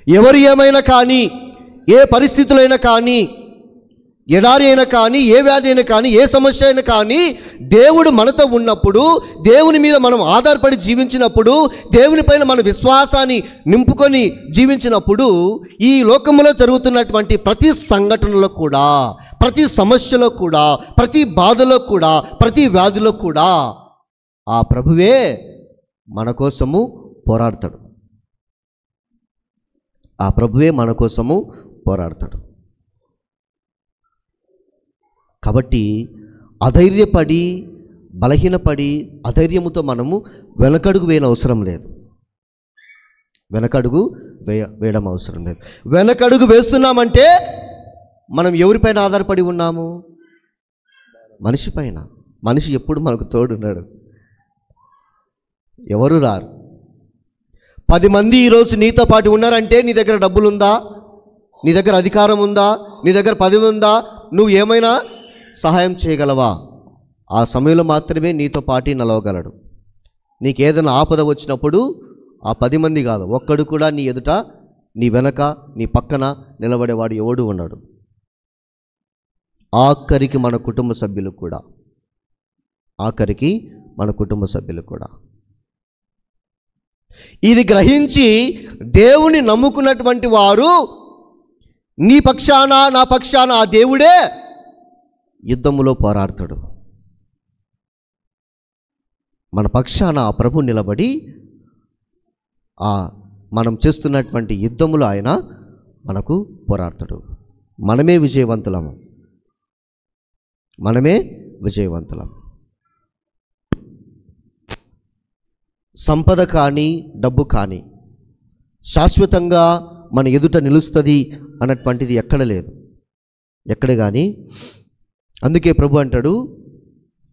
ఎవరు ఏమైనా కానీ, ఏ పరిస్థితులైనా కానీ, ఎడారి అయినా కానీ, ఏ వ్యాధి అయినా కానీ, ఏ సమస్య అయినా కానీ, దేవుడు మనతో ఉన్నప్పుడు, దేవుని మీద మనం ఆధారపడి జీవించినప్పుడు, దేవుని పైన మన విశ్వాసాన్ని నింపుకొని జీవించినప్పుడు, ఈ లోకంలో జరుగుతున్నటువంటి ప్రతి సంఘటనలో కూడా, ప్రతి సమస్యలో కూడా, ప్రతి బాధలో కూడా, ప్రతి వ్యాధిలో కూడా ఆ ప్రభువే మన కోసము పోరాడతాడు. ఆ ప్రభువే మన కోసము పోరాడతాడు. కాబట్టి అధైర్యపడి, బలహీనపడి, అధైర్యముతో మనము వెనకడుగు వేయని అవసరం లేదు. వెనకడుగు వేయడం అవసరం లేదు. వెనకడుగు వేస్తున్నామంటే మనం ఎవరిపైన ఆధారపడి ఉన్నాము? మనిషి పైన. మనిషి ఎప్పుడు మనకు తోడున్నాడు, ఎవరు రారు. 10 మంది ఈరోజు నీతో పాటు ఉన్నారంటే నీ దగ్గర డబ్బులుందా, నీ దగ్గర అధికారం ఉందా, నీ దగ్గర పదవి ఉందా, నువ్వు ఏమైనా సహాయం చేయగలవా? ఆ సమయంలో మాత్రమే నీతో పాటు నిలవగలడు. నీకు ఏదైనా ఆపద వచ్చినప్పుడు ఆ 10 మంది కాదు, ఒక్కడు కూడా నీ ఎదుట, నీ వెనక, నీ పక్కన నిలబడేవాడు ఎవడు ఉన్నాడు. ఆఖరికి మన కుటుంబ సభ్యులు కూడా, ఆఖరికి మన కుటుంబ సభ్యులు కూడా. ఇది గ్రహించి దేవుని నమ్ముకున్నటువంటి వారు, నీ పక్షాన, నా పక్షాన ఆ దేవుడే యుద్ధములో పోరాడతాడు. మన పక్షాన ఆ ప్రభు నిలబడి మనం చేస్తున్నటువంటి యుద్ధములో ఆయన మనకు పోరాడతాడు. మనమే విజయవంతులము, మనమే విజయవంతులం. సంపద కానీ, డబ్బు కానీ శాశ్వతంగా మన ఎదుట నిలుస్తుంది అన్నటువంటిది ఎక్కడ లేదు, ఎక్కడ కానీ. అందుకే ప్రభు అంటాడు,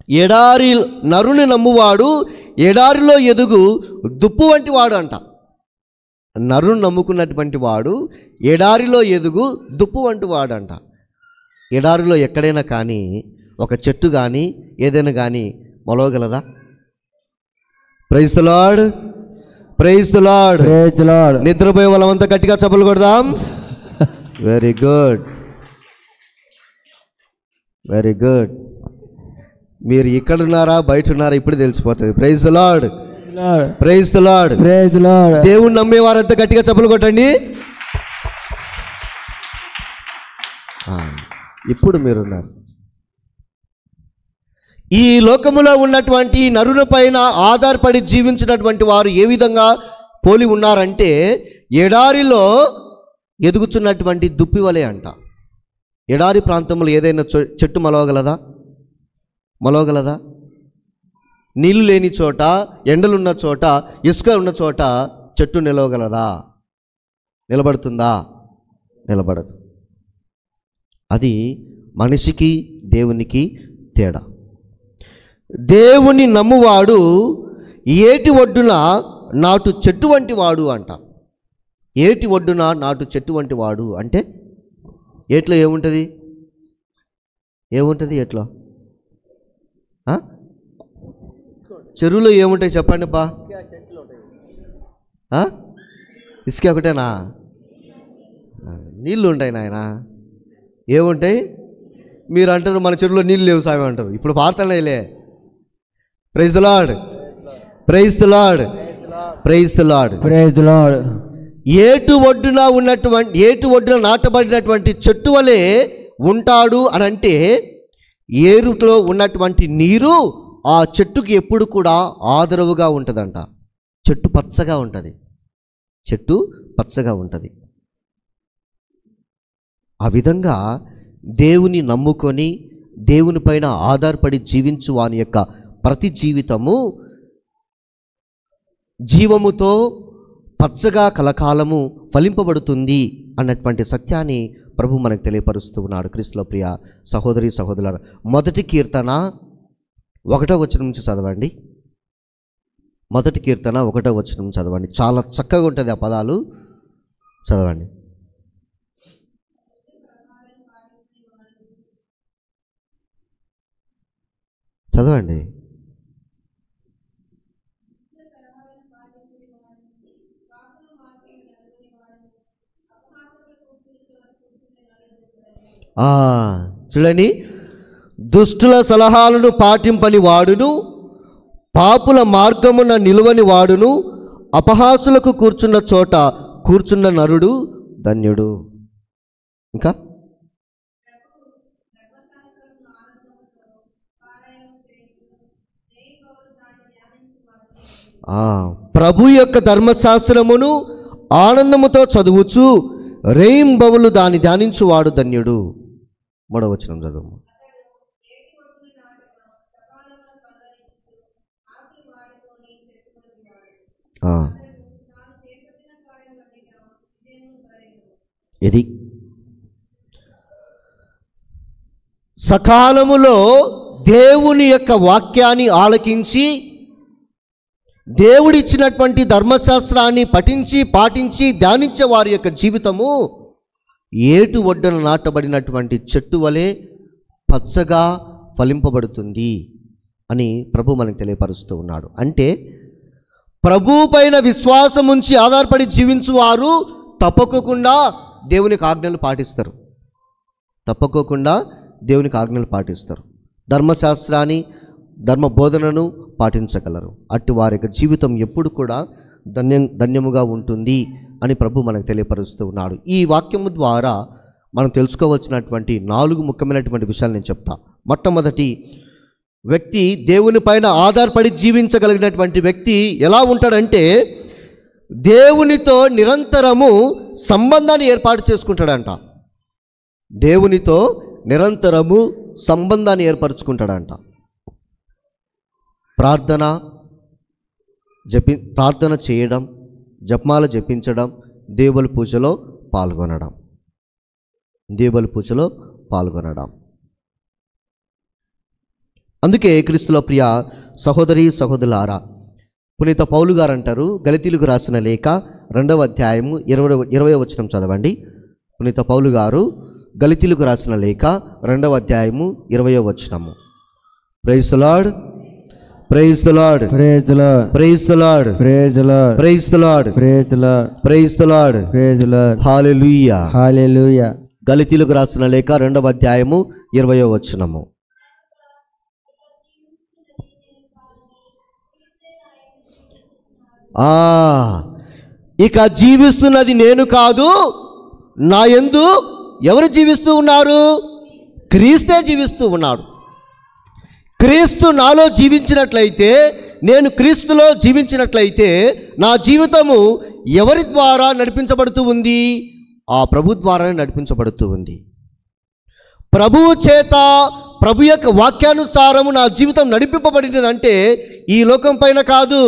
ఎడారి నరుని నమ్మువాడు ఎడారిలో ఎదుగు దుప్పు వంటి వాడు అంట. నరుని నమ్ముకున్నటువంటి వాడు ఎడారిలో ఎదుగు దుప్పు వంటి వాడు అంట. ఎడారిలో ఎక్కడైనా కానీ ఒక చెట్టు కానీ ఏదైనా కానీ మొలవగలదా? Praise the Lord, praise the Lord, praise the Lord. నిద్రపోయే వాళ్ళంతా గట్టిగా చప్పలు కొడదాం. Very good, very good. మీరు ఇక్కడ ఉన్నారా, బయట ఉన్నారా ఇప్పుడు తెలిసిపోతుంది. Praise the Lord, praise the Lord, praise the Lord. దేవుని నమ్మేవారంతా గట్టిగా చప్పలు కొట్టండి. ఇప్పుడు మీరున్నారు. ఈ లోకములో ఉన్నటువంటి నరుల పైన ఆధారపడి జీవించినటువంటి వారు ఏ విధంగా పోలి ఉన్నారంటే, ఎడారిలో ఎదుగుతున్నటువంటి దుప్పి వలె అంట. ఎడారి ప్రాంతంలో ఏదైనా చెట్టు మొలవగలదా? మొలవగలదా? నీళ్ళు లేని చోట, ఎండలున్న చోట, ఇసుక ఉన్న చోట చెట్టు నిలవగలదా? నిలబడుతుందా? నిలబడదు. అది మనిషికి దేవునికి తేడా. దేవుని నమ్మువాడు ఏటి ఒడ్డున నాటు చెట్టు వంటి వాడు అంట. ఏటి ఒడ్డున నాటు చెట్టు వంటి వాడు అంటే ఏట్లో ఏముంటుంది? ఏముంటుంది ఏట్లో? చెరువులో ఏముంటాయి చెప్పండి బా? ఇసుక ఒకటేనా? నీళ్ళు ఉంటాయి నాయన. ఏముంటాయి? మీరు అంటారు మన చెరువులో నీళ్ళు లేవు సామి అంటారు. ఇప్పుడు పారుతాయిలే. Praise the Lord, praise the Lord, praise the Lord, praise the Lord. ఏటు ఒడ్డున నాటబడినటువంటి చెట్టు వలె ఉంటాడు అని అంటే, ఏరులో ఉన్నటువంటి నీరు ఆ చెట్టుకి ఎప్పుడు కూడా ఆదరవుగా ఉంటుందంట. చెట్టు పచ్చగా ఉంటుంది, చెట్టు పచ్చగా ఉంటుంది. ఆ విధంగా దేవుని నమ్ముకొని దేవుని పైన ఆధారపడి జీవించు వాని యొక్క ప్రతి జీవితము జీవముతో పచ్చగా కలకాలము ఫలింపబడుతుంది అన్నటువంటి సత్యాన్ని ప్రభు మనకు తెలియపరుస్తూ ఉన్నాడు. క్రీస్తులో ప్రియ సహోదరి సహోదరులారా, మొదటి కీర్తన 1వ వచనం నుంచి చదవండి. మొదటి కీర్తన 1వ వచనం చదవండి. చాలా చక్కగా ఉంటుంది ఆ పదాలు, చదవండి. చదవండి. చూడండి, దుష్టుల సలహాలను పాటింపని వాడును, పాపుల మార్గమున నిలువని వాడును, అపహాసులకు కూర్చున్న చోట కూర్చున్న నరుడు ధన్యుడు. ఇంకా ప్రభు యొక్క ధర్మశాస్త్రమును ఆనందముతో చదువుచు రేయింబవులు దాన్ని ధ్యానించువాడు ధన్యుడు. 3వ వచనం చదువు. ఇది సకాలములో దేవుని యొక్క వాక్యాన్ని ఆలకించి దేవుడిచ్చినటువంటి ధర్మశాస్త్రాన్ని పఠించి పాటించి ధ్యానించే వారి యొక్క జీవితము ఏటు ఒడ్డున నాటబడినటువంటి చెట్టు వలె పచ్చగా ఫలింపబడుతుంది అని ప్రభు మనకు తెలియపరుస్తూ ఉన్నాడు. అంటే ప్రభు పైన విశ్వాసం ఉంచి ఆధారపడి జీవించువారు తప్పకోకుండా దేవునికి ఆజ్ఞలు పాటిస్తారు, తప్పకోకుండా దేవునికి ఆజ్ఞలు పాటిస్తారు, ధర్మశాస్త్రాన్ని ధర్మ బోధనను పాటించగలరు. అట్టి వారి యొక్క జీవితం ఎప్పుడు కూడా ధన్యముగా ఉంటుంది అని ప్రభు మనకు తెలియపరుస్తూ ఉన్నాడు. ఈ వాక్యము ద్వారా మనం తెలుసుకోవాల్సినటువంటి 4 ముఖ్యమైనటువంటి విషయాలు నేను చెప్తా. మొట్టమొదటి వ్యక్తి దేవుని పైన ఆధారపడి జీవించగలిగినటువంటి వ్యక్తి ఎలా ఉంటాడంటే దేవునితో నిరంతరము సంబంధాన్ని ఏర్పాటు చేసుకుంటాడంట. దేవునితో నిరంతరము సంబంధాన్ని ఏర్పరచుకుంటాడంట. ప్రార్థన చేయడం, జపమాల జపించడం, దేవుని పూజలో పాల్గొనడం, దేవుని పూజలో పాల్గొనడం. అందుకే క్రీస్తులో ప్రియ సహోదరి సహోదరులారా, పునీత పౌలు గారు అంటారు, గలతీయులకు రాసిన లేఖ 2వ అధ్యాయము 20వ వచనం చదవండి. పునీత పౌలు గారు గలతీయులకు రాసిన లేఖ 2వ అధ్యాయము 20వ వచనము. Praise the Lord, praise the Lord, praise the Lord, praise the Lord, praise the Lord, praise the Lord, praise the Lord, praise the Lord, praise the Lord. Hallelujah, hallelujah. గలతీయులకు రాసిన లేఖ 2వ అధ్యాయము 20వ వచనము. ఇక జీవిస్తున్నది నేను కాదు, నా యందు ఎవరు జీవిస్తూ ఉన్నారు? క్రీస్తే జీవిస్తూ ఉన్నాడు. క్రీస్తు నాలో జీవించినట్లయితే, నేను క్రీస్తులో జీవించినట్లయితే నా జీవితము ఎవరి ద్వారా నడిపించబడుతూ ఉంది? ఆ ప్రభు ద్వారానే నడిపించబడుతూ ఉంది. ప్రభువు చేత, ప్రభు యొక్క వాక్యానుసారము నా జీవితం నడిపింపబడినదంటే ఈ లోకం పైన కాదు,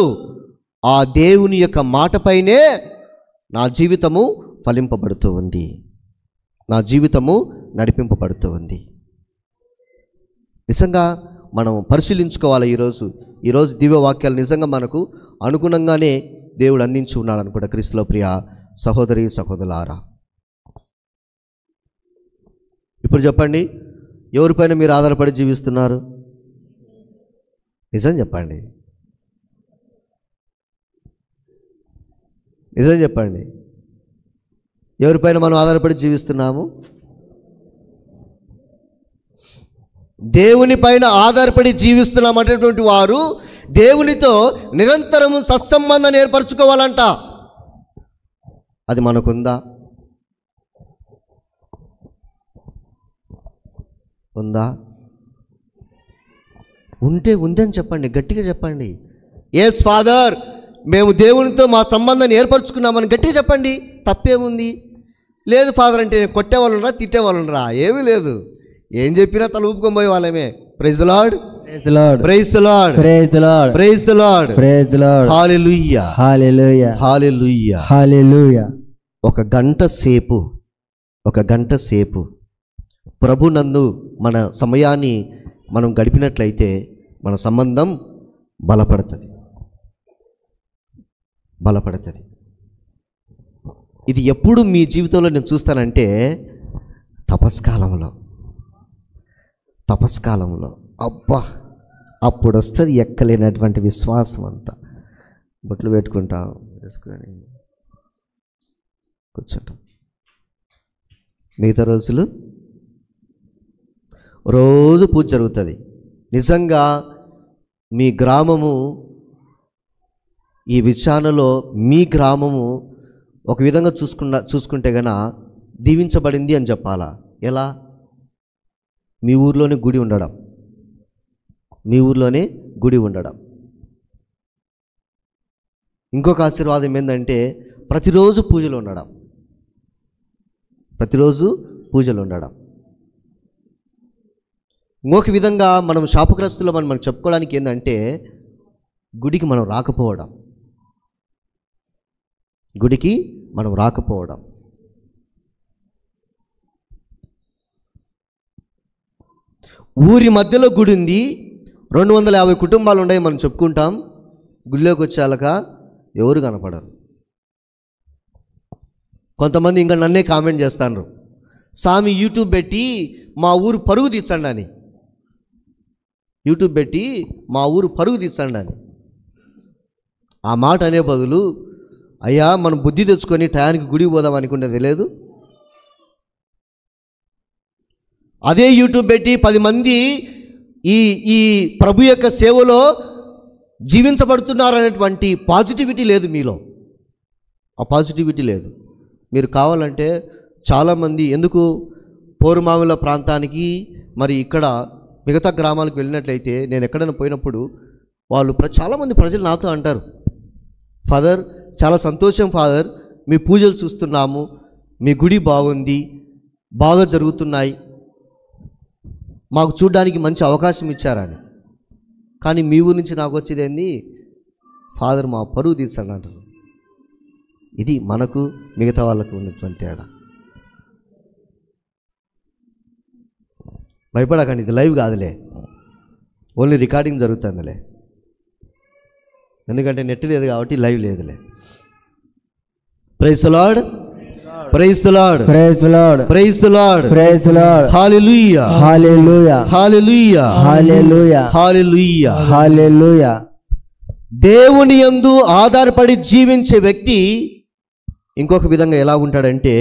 ఆ దేవుని యొక్క మాటపైనే నా జీవితము ఫలింపబడుతూ ఉంది, నా జీవితము నడిపింపబడుతూ ఉంది. నిజంగా మనం పరిశీలించుకోవాలి. ఈరోజు దివ్య వాక్యాలు నిజంగా మనకు అనుగుణంగానే దేవుడు అందించి ఉన్నాడు అనుకుంటా. క్రీస్తులో ప్రియ సహోదరి సహోదరులారా, ఇప్పుడు చెప్పండి, ఎవరిపైన మీరు ఆధారపడి జీవిస్తున్నారు? నిజం చెప్పండి, నిజం చెప్పండి. ఎవరిపైన మనం ఆధారపడి జీవిస్తున్నాము? దేవుని పైన ఆధారపడి జీవిస్తున్నాం అనేటువంటి వారు దేవునితో నిరంతరము సత్సంబంధాన్ని ఏర్పరచుకోవాలంట. అది మనకుందా? ఉందా? ఉంటే ఉందని చెప్పండి, గట్టిగా చెప్పండి. ఎస్ ఫాదర్, మేము దేవునితో మా సంబంధాన్ని ఏర్పరచుకున్నామని గట్టిగా చెప్పండి. తప్పేముంది? లేదు ఫాదర్ అంటే నేను కొట్టేవాళ్ళురా తిట్టేవాళ్ళురా ఏమీ లేదు. ఏం చెప్పినా తల ఊపుకొని పోయే వాళ్ళమే. Praise the Lord, praise the Lord, praise the Lord, praise the Lord, praise the Lord, praise the Lord. Hallelujah, hallelujah, hallelujah. Hallelujah. ఒక గంట సేపు ప్రభునందు మన సమయాన్ని మనం గడిపినట్లయితే మన సంబంధం బలపడుతుంది. ఇది ఎప్పుడు మీ జీవితంలో నేను చూస్తానంటే తపస్కాలంలో అబ్బా, అప్పుడు వస్తుంది ఎక్కలేనటువంటి విశ్వాసం అంతా. బొట్లు పెట్టుకుంటాం, వేసుకొని కూర్చుంటాం. మిగతా రోజు పూజ జరుగుతుంది. నిజంగా మీ గ్రామము, ఈ విచారణలో మీ గ్రామము ఒక విధంగా చూసుకుంటే గన దీవించబడింది అని చెప్పాలా? ఎలా? మీ ఊర్లోనే గుడి ఉండడం. ఇంకొక ఆశీర్వాదం ఏంటంటే ప్రతిరోజు పూజలు ఉండడం. ఇంకొక విధంగా మనం శాపగ్రస్తులు మనం చెప్పుకోవడానికి ఏంటంటే గుడికి మనం రాకపోవడం. ఊరి మధ్యలో గుడి ఉంది, 250 కుటుంబాలు ఉన్నాయి, మనం చెప్పుకుంటాం. గుడిలోకి వచ్చాక ఎవరు కనపడరు. కొంతమంది ఇంకా నన్నే కామెంట్ చేస్తాను, స్వామి యూట్యూబ్ పెట్టి మా ఊరు పరుగు తీర్చండి అని. ఆ మాట అనే బదులు, అయ్యా మనం బుద్ధి తెచ్చుకొని టయానికి గుడికి పోదాం అనుకునేది లేదు. అదే యూట్యూబ్ పెట్టి 10 మంది ఈ ప్రభు యొక్క సేవలో జీవించబడుతున్నారనేటువంటి పాజిటివిటీ లేదు మీలో. ఆ పాజిటివిటీ లేదు. మీరు కావాలంటే చాలామంది ఎందుకు పోరుమామిల ప్రాంతానికి మరి ఇక్కడ మిగతా గ్రామాలకు వెళ్ళినట్లయితే, నేను ఎక్కడైనా పోయినప్పుడు వాళ్ళు చాలామంది ప్రజలు నాతో అంటారు, ఫాదర్ చాలా సంతోషం ఫాదర్, మీ పూజలు చూస్తున్నాము, మీ గుడి బాగుంది, బాగా జరుగుతున్నాయి, మాకు చూడడానికి మంచి అవకాశం ఇచ్చారని. కానీ మీ ఊరి నుంచి నాకు వచ్చేది ఏంది, ఫాదర్ మా పరువు తీర్చండి అంటారు. ఇది మనకు మిగతా వాళ్ళకు ఉన్నటువంటి తేడా. భయపడకండి, ఇది లైవ్ కాదులే, ఓన్లీ రికార్డింగ్ జరుగుతుందిలే. ఎందుకంటే నెట్ లేదు కాబట్టి లైవ్ లేదులే. Praise the Lord, praise the Lord, praise the Lord, praise the Lord, praise the Lord. Hallelujah, hallelujah, hallelujah, hallelujah, hallelujah, hallelujah. దేవుని యందు ఆధారపడి జీవించే వ్యక్తి ఇంకొక విధంగా ఎలా ఉంటాడంటే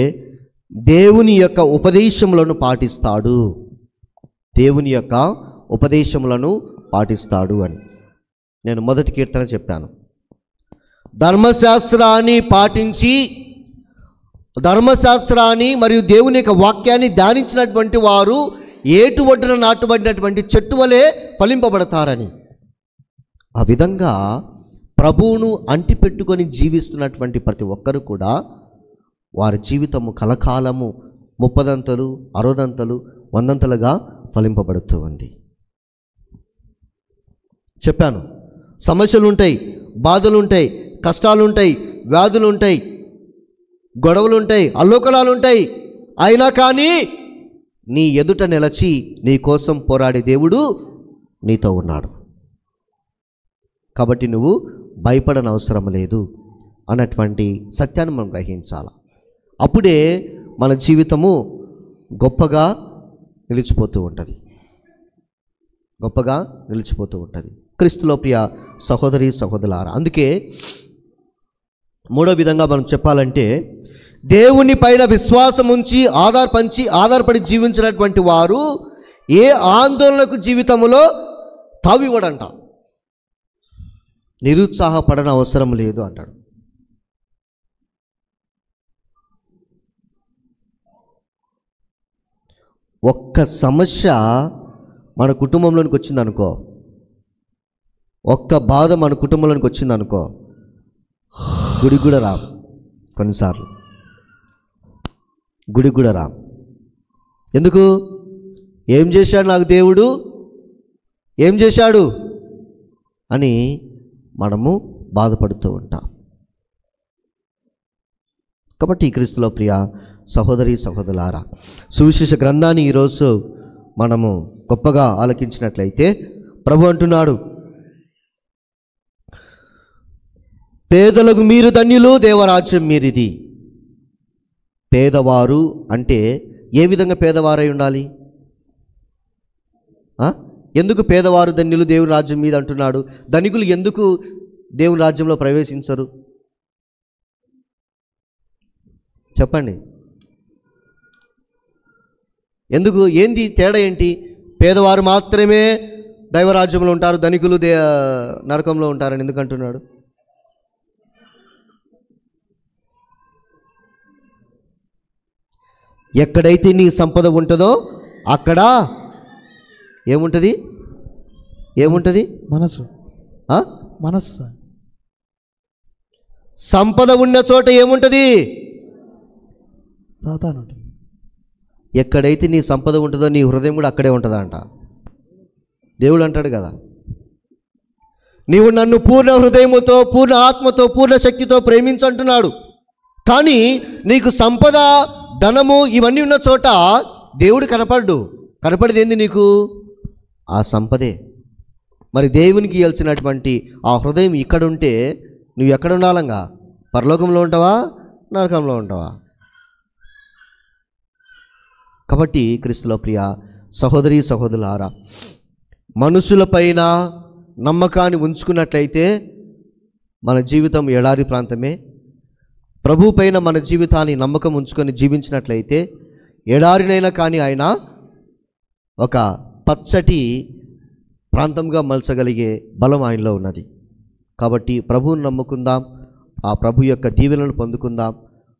దేవుని యొక్క ఉపదేశములను పాటిస్తాడు అని నేను మొదటి కీర్తన చెప్పాను. ధర్మశాస్త్రాన్ని మరియు దేవుని యొక్క వాక్యాన్ని ధ్యానించినటువంటి వారు ఏటు ఒడ్డున నాటబడినటువంటి చెట్టు వలె ఫలింపబడతారని. ఆ విధంగా ప్రభువును అంటిపెట్టుకొని జీవిస్తున్నటువంటి ప్రతి ఒక్కరు కూడా వారి జీవితము కలకాలము 30 60 100గా ఫలింపబడుతూ ఉంది. చెప్పాను, సమస్యలు ఉంటాయి, బాధలు ఉంటాయి, కష్టాలు ఉంటాయి, వ్యాధులు ఉంటాయి, గొడవలు ఉంటాయి, అల్లోకలాలు ఉంటాయి. అయినా కానీ నీ ఎదుట నిలచి నీ కోసం పోరాడే దేవుడు నీతో ఉన్నాడు. కాబట్టి నువ్వు భయపడనవసరం లేదు అన్నటువంటి సత్యాన్ని మనం గ్రహించాలి. అప్పుడే మన జీవితము గొప్పగా నిలిచిపోతూ ఉంటుంది. క్రీస్తులో ప్రియ సహోదరి సహోదరులారా, అందుకే మూడో విధంగా మనం చెప్పాలంటే దేవుని పైన విశ్వాసం ఉంచి ఆధారపడి జీవించినటువంటి వారు ఏ ఆందోళనకు జీవితంలో తావివ్వడంట, నిరుత్సాహపడన అవసరం లేదు అంటాడు. ఒక్క సమస్య మన కుటుంబంలోనికి వచ్చిందనుకో, ఒక్క బాధ మన కుటుంబంలోనికి వచ్చింది అనుకో, గుడికి కూడా రాం. కొన్నిసార్లు గుడికి కూడా రాం. ఎందుకు? ఏం చేశాడు నాకు దేవుడు, ఏం చేశాడు అని మనము బాధపడుతూ ఉంటాం. కాబట్టి క్రీస్తులో ప్రియ సహోదరి సహోదరులారా, సువిశేష గ్రంథాన్ని ఈరోజు మనము గొప్పగా ఆలకించినట్లయితే ప్రభు అంటున్నాడు, పేదలకు మీరు ధన్యులు, దేవరాజ్యం మీరిది. పేదవారు అంటే ఏ విధంగా పేదవారై ఉండాలి? ఎందుకు పేదవారు ధన్యులు దేవుని రాజ్యం మీద అంటున్నాడు? ధనికులు ఎందుకు దేవుని రాజ్యంలో ప్రవేశించరు? చెప్పండి, ఎందుకు? ఏంది తేడా ఏంటి? పేదవారు మాత్రమే దైవరాజ్యంలో ఉంటారు, ధనికులు నరకంలో ఉంటారని ఎందుకు అంటున్నాడు? ఎక్కడైతే నీ సంపద ఉంటుందో అక్కడ ఏముంటుంది? ఏముంటుంది? మనసు. మనసు. సంపద ఉన్న చోట ఏముంటుంది? సాతాను. ఎక్కడైతే నీ సంపద ఉంటుందో నీ హృదయం కూడా అక్కడే ఉంటుందంట. దేవుడు అంటాడు కదా, నీవు నన్ను పూర్ణ హృదయముతో, పూర్ణ ఆత్మతో, పూర్ణ శక్తితో ప్రేమించంటున్నాడు. కానీ నీకు సంపద, ధనము ఇవన్నీ ఉన్న చోట దేవుడు కనపడేది ఏంది నీకు? ఆ సంపదే. మరి దేవునికి ఇవ్వాల్సినటువంటి ఆ హృదయం ఇక్కడ ఉంటే నువ్వు ఎక్కడ ఉండాలంగా? పరలోకంలో ఉంటావా, నరకంలో ఉంటావా? కాబట్టి క్రీస్తులో ప్రియ సహోదరి సహోదరులారా, మనుషులపైన నమ్మకాన్ని ఉంచుకున్నట్లయితే మన జీవితం ఎడారి ప్రాంతమే. ప్రభు పైన మన జీవితాన్ని నమ్మకం ఉంచుకొని జీవించినట్లయితే ఎడారినైనా కానీ ఆయన ఒక పచ్చటి ప్రాంతంగా మలచగలిగే బలం ఆయనలో ఉన్నది. కాబట్టి ప్రభువుని నమ్ముకుందాం, ఆ ప్రభు యొక్క దీవెనలను పొందుకుందాం,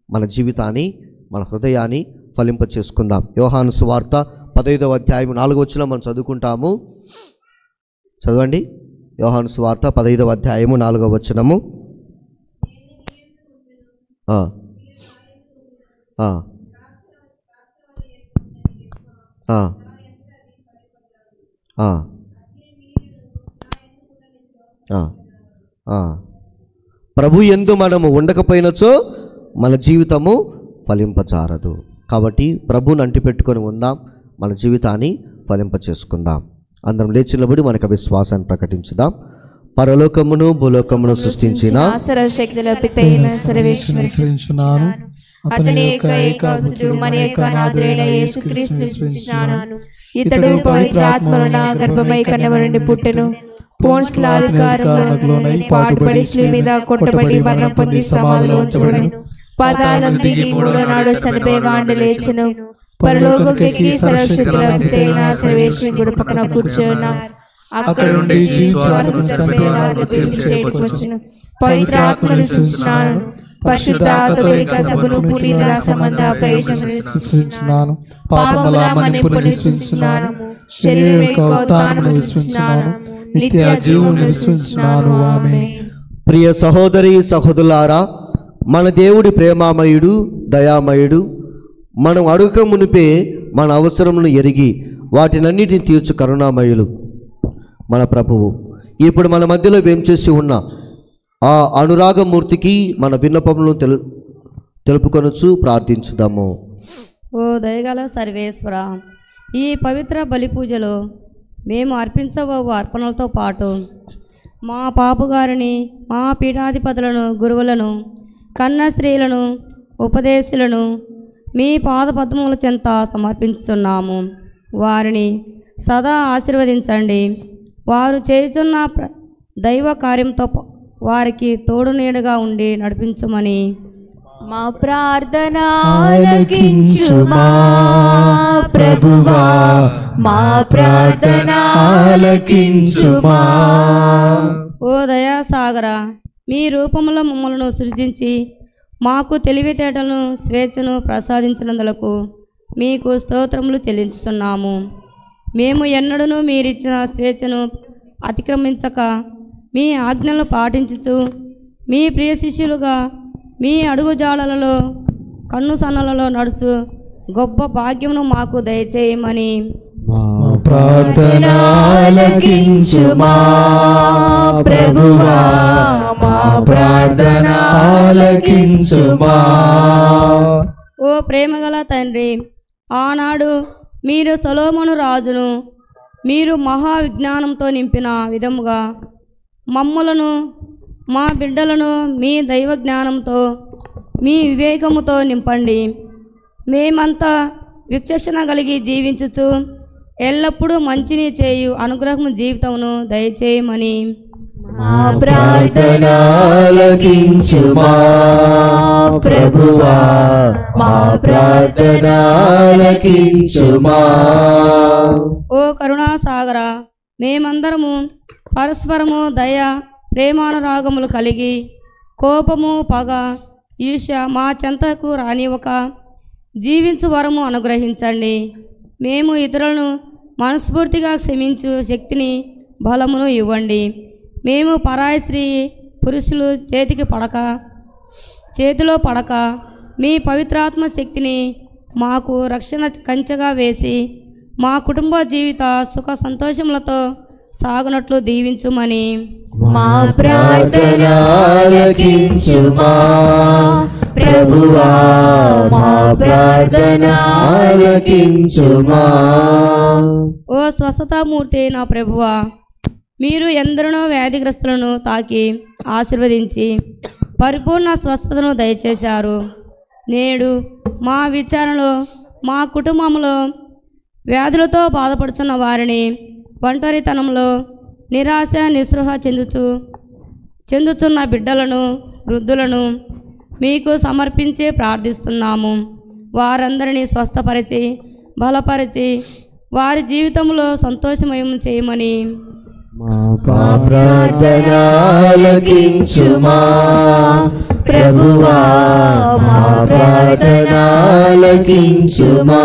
మన జీవితాన్ని, మన హృదయాన్ని ఫలింప చేసుకుందాం. యోహాను సువార్త 15వ అధ్యాయం 4వ వచనం మనం చదువుకుంటాము. చదవండి. యోహాను సువార్త 15వ అధ్యాయము 4వ వచనము. ప్రభు యందు మనము ఉండకపోయినచో మన జీవితము ఫలింపచారదు. కాబట్టి ప్రభువుని అంటిపెట్టుకొని ఉందాం, మన జీవితాన్ని ఫలింప చేసుకుందాం. అందరం లేచి నిలబడి మనకు విశ్వాసాన్ని ప్రకటించుదాం. పరలోకమును భూలోకమును సృష్టించిన సర్వశక్తుల పితైన సర్వేశ్వరుని అతని యొక్క ఏకపుత్రుడు మన యొక్క నాథుడైన యేసుక్రీస్తును సృష్టించాను. ఇతడు పవిత్రాత్మల గర్భమై కన్యమనుండి పుట్టెను. పోన్స్ల అధికారంలోనై పాటుపడి శిలువ మీద కొట్టబడి మరణం పొంది సమాధిలో ఉంచబడెను. పాతాళం దిగి మూడో నాడు చనిపోయి వాండి లేచెను. పరలోకంకెక్కి సర్వశక్తుల పితైన సర్వేశ్వరుని కుడి పక్కన కూర్చున్నారు. అక్కడ నుండి జీవించు వారిని చంపిన వారికి తీర్పు చేయడానికి వచ్చెను. పవిత్రాత్మను విశ్వసించున్నాను, పరిశుద్ధ కథోలిక సభను, పునీతుల సంబంధ ప్రయోజనములను విశ్వసించున్నాను, పాపముల మన్నింపును విశ్వసించున్నాను, శరీరం యొక్క ఉత్థానమును విశ్వసించున్నాను, నిత్య జీవమును విశ్వసించున్నాను. ఆమేన్. ప్రియ సహోదరి సహోదరులారా, మన దేవుడి ప్రేమామయుడు, దయామయుడు, మనం అడుగక మునిపే మన అవసరములను ఎరిగి వాటినన్నిటిని తీర్చు కరుణామయులు మన ప్రభువు ఇప్పుడు మన మధ్యలో వేంచేసి ఉన్న ఆ అనురాగమూర్తికి మన విన్నపములను తెలుపుకొనొచ్చు ప్రార్థించుదాము. ఓ దయగల సర్వేశ్వర, ఈ పవిత్ర బలి పూజలో మేము అర్పించబోవు అర్పణలతో పాటు మా పాపుగారిని, మా పీఠాధిపతులను, గురువులను, కన్న స్త్రీలను, ఉపదేశులను మీ పాదపద్మముల చెంత సమర్పించున్నాము. వారిని సదా ఆశీర్వదించండి. వారు చేయుచున్న దైవ కార్యంతో వారికి తోడు నీడగా ఉండి నడిపించమని మా ప్రార్థన ఆలకించుమా ప్రభువా, మా ప్రార్థన ఆలకించుమా. ఓ దయాసాగర, మీ రూపంలో మమ్మలను సృజించి మాకు తెలివితేటలను, స్వేచ్ఛను ప్రసాదించినందులకు మీకు స్తోత్రములు చెల్లించుతున్నాము. మేము ఎన్నడూ మీరిచ్చిన స్వేచ్ఛను అతిక్రమించక మీ ఆజ్ఞలను పాటించుచు మీ ప్రియ శిష్యులుగా మీ అడుగుజాడలలో కన్ను సన్నలలో నడుచు గొప్ప భాగ్యమును మాకు దయచేయమని మా ప్రార్థన ఆలకించుమా ప్రభువా, మా ప్రార్థన ఆలకించుమా. ఓ ప్రేమగల తండ్రి, ఆనాడు మీరు సొలొమోను రాజును మీరు మహా విజ్ఞానంతో నింపిన విధముగా మమ్ములను మా బిడ్డలను మీ దైవ జ్ఞానంతో మీ వివేకముతో నింపండి. మేమంతా విచక్షణ కలిగి జీవించుచు ఎల్లప్పుడూ మంచిని చేయు అనుగ్రహము జీవితమును దయచేయమని మా ప్రార్థన ఆలకించుమా ప్రభువా, మా ప్రార్థన ఆలకించుమా. ఓ కరుణాసాగర, మేమందరము పరస్పరము దయ ప్రేమానురాగములు కలిగి కోపము పగ ఈర్ష్య మా చెంతకు రానివ్వక జీవించు వరము అనుగ్రహించండి. మేము ఇతరులను మనస్ఫూర్తిగా క్షమించు శక్తిని బలమును ఇవ్వండి. మేము పరాయి స్త్రీ పురుషులు చేతిలో పడక మీ పవిత్రాత్మ శక్తిని మాకు రక్షణ కంచెగా వేసి మా కుటుంబ జీవిత సుఖ సంతోషములతో సాగునట్లు దీవించుమని మా ప్రార్థన ఆలకించుమా ప్రభువా, మా ప్రార్థన ఆలకించుమా. ఓ స్వస్థతామూర్తి నా ప్రభువా, మీరు ఎందరినో వ్యాధిగ్రస్తులను తాకి ఆశీర్వదించి పరిపూర్ణ స్వస్థతను దయచేశారు. నేడు మా విచారణలో మా కుటుంబంలో వ్యాధులతో బాధపడుతున్న వారిని, ఒంటరితనంలో నిరాశ నిస్పృహ చెందుతున్న బిడ్డలను వృద్ధులను మీకు సమర్పించి ప్రార్థిస్తున్నాము. వారందరినీ స్వస్థపరిచి బలపరిచి వారి జీవితంలో సంతోషమయం చేయమని మా ప్రార్థన ఆలకించుమా ప్రభువా, మా ప్రార్థన ఆలకించుమా.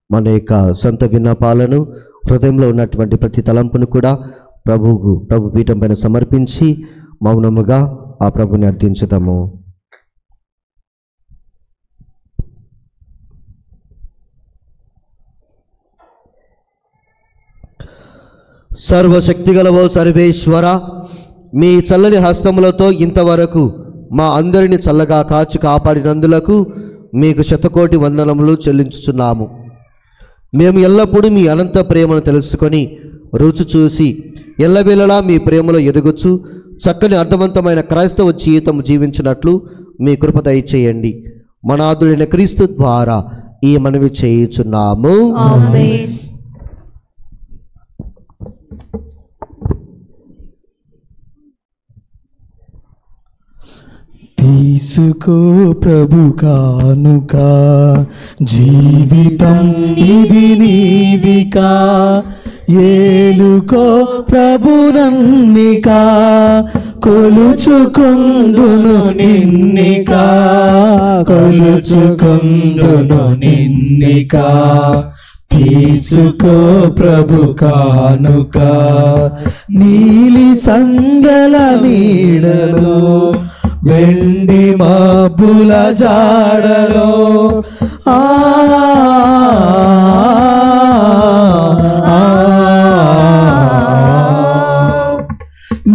మన యొక్క సొంత విన్నపాలను హృదయంలో ఉన్నటువంటి ప్రతి తలంపును కూడా ప్రభు పీఠం పైన సమర్పించి మౌనముగా ఆ ప్రభుని అర్థించుదాము. సర్వశక్తిగలవో సర్వేశ్వర, మీ చల్లని హస్తములతో ఇంతవరకు మా అందరిని చల్లగా కాచి కాపాడినందులకు మీకు శతకోటి వందనములు చెల్లించుచున్నాము. మేము ఎల్లప్పుడూ మీ అనంత ప్రేమను తెలుసుకొని రుచి చూసి ఎల్లవేళలా మీ ప్రేమలో ఎదుగుచు చక్కని అర్థవంతమైన క్రైస్తవ జీవితం జీవించినట్లు మీ కృప దయచేయండి. మనాథుడైన క్రీస్తు ద్వారా ఈ మనవి చేయుచున్నాము. ఆమేన్. తీసుకో ప్రభు కానుక, జీవితం ఇది నీదికా, ఏలుకో ప్రభునన్నికా, కొలుచుకొందును నిన్నికా, కొలుచుకొందును నిన్నికా. తీసుకో ప్రభు కానుక, నీలి సంగల నీడలో వెండి మబ్బుల జాడలో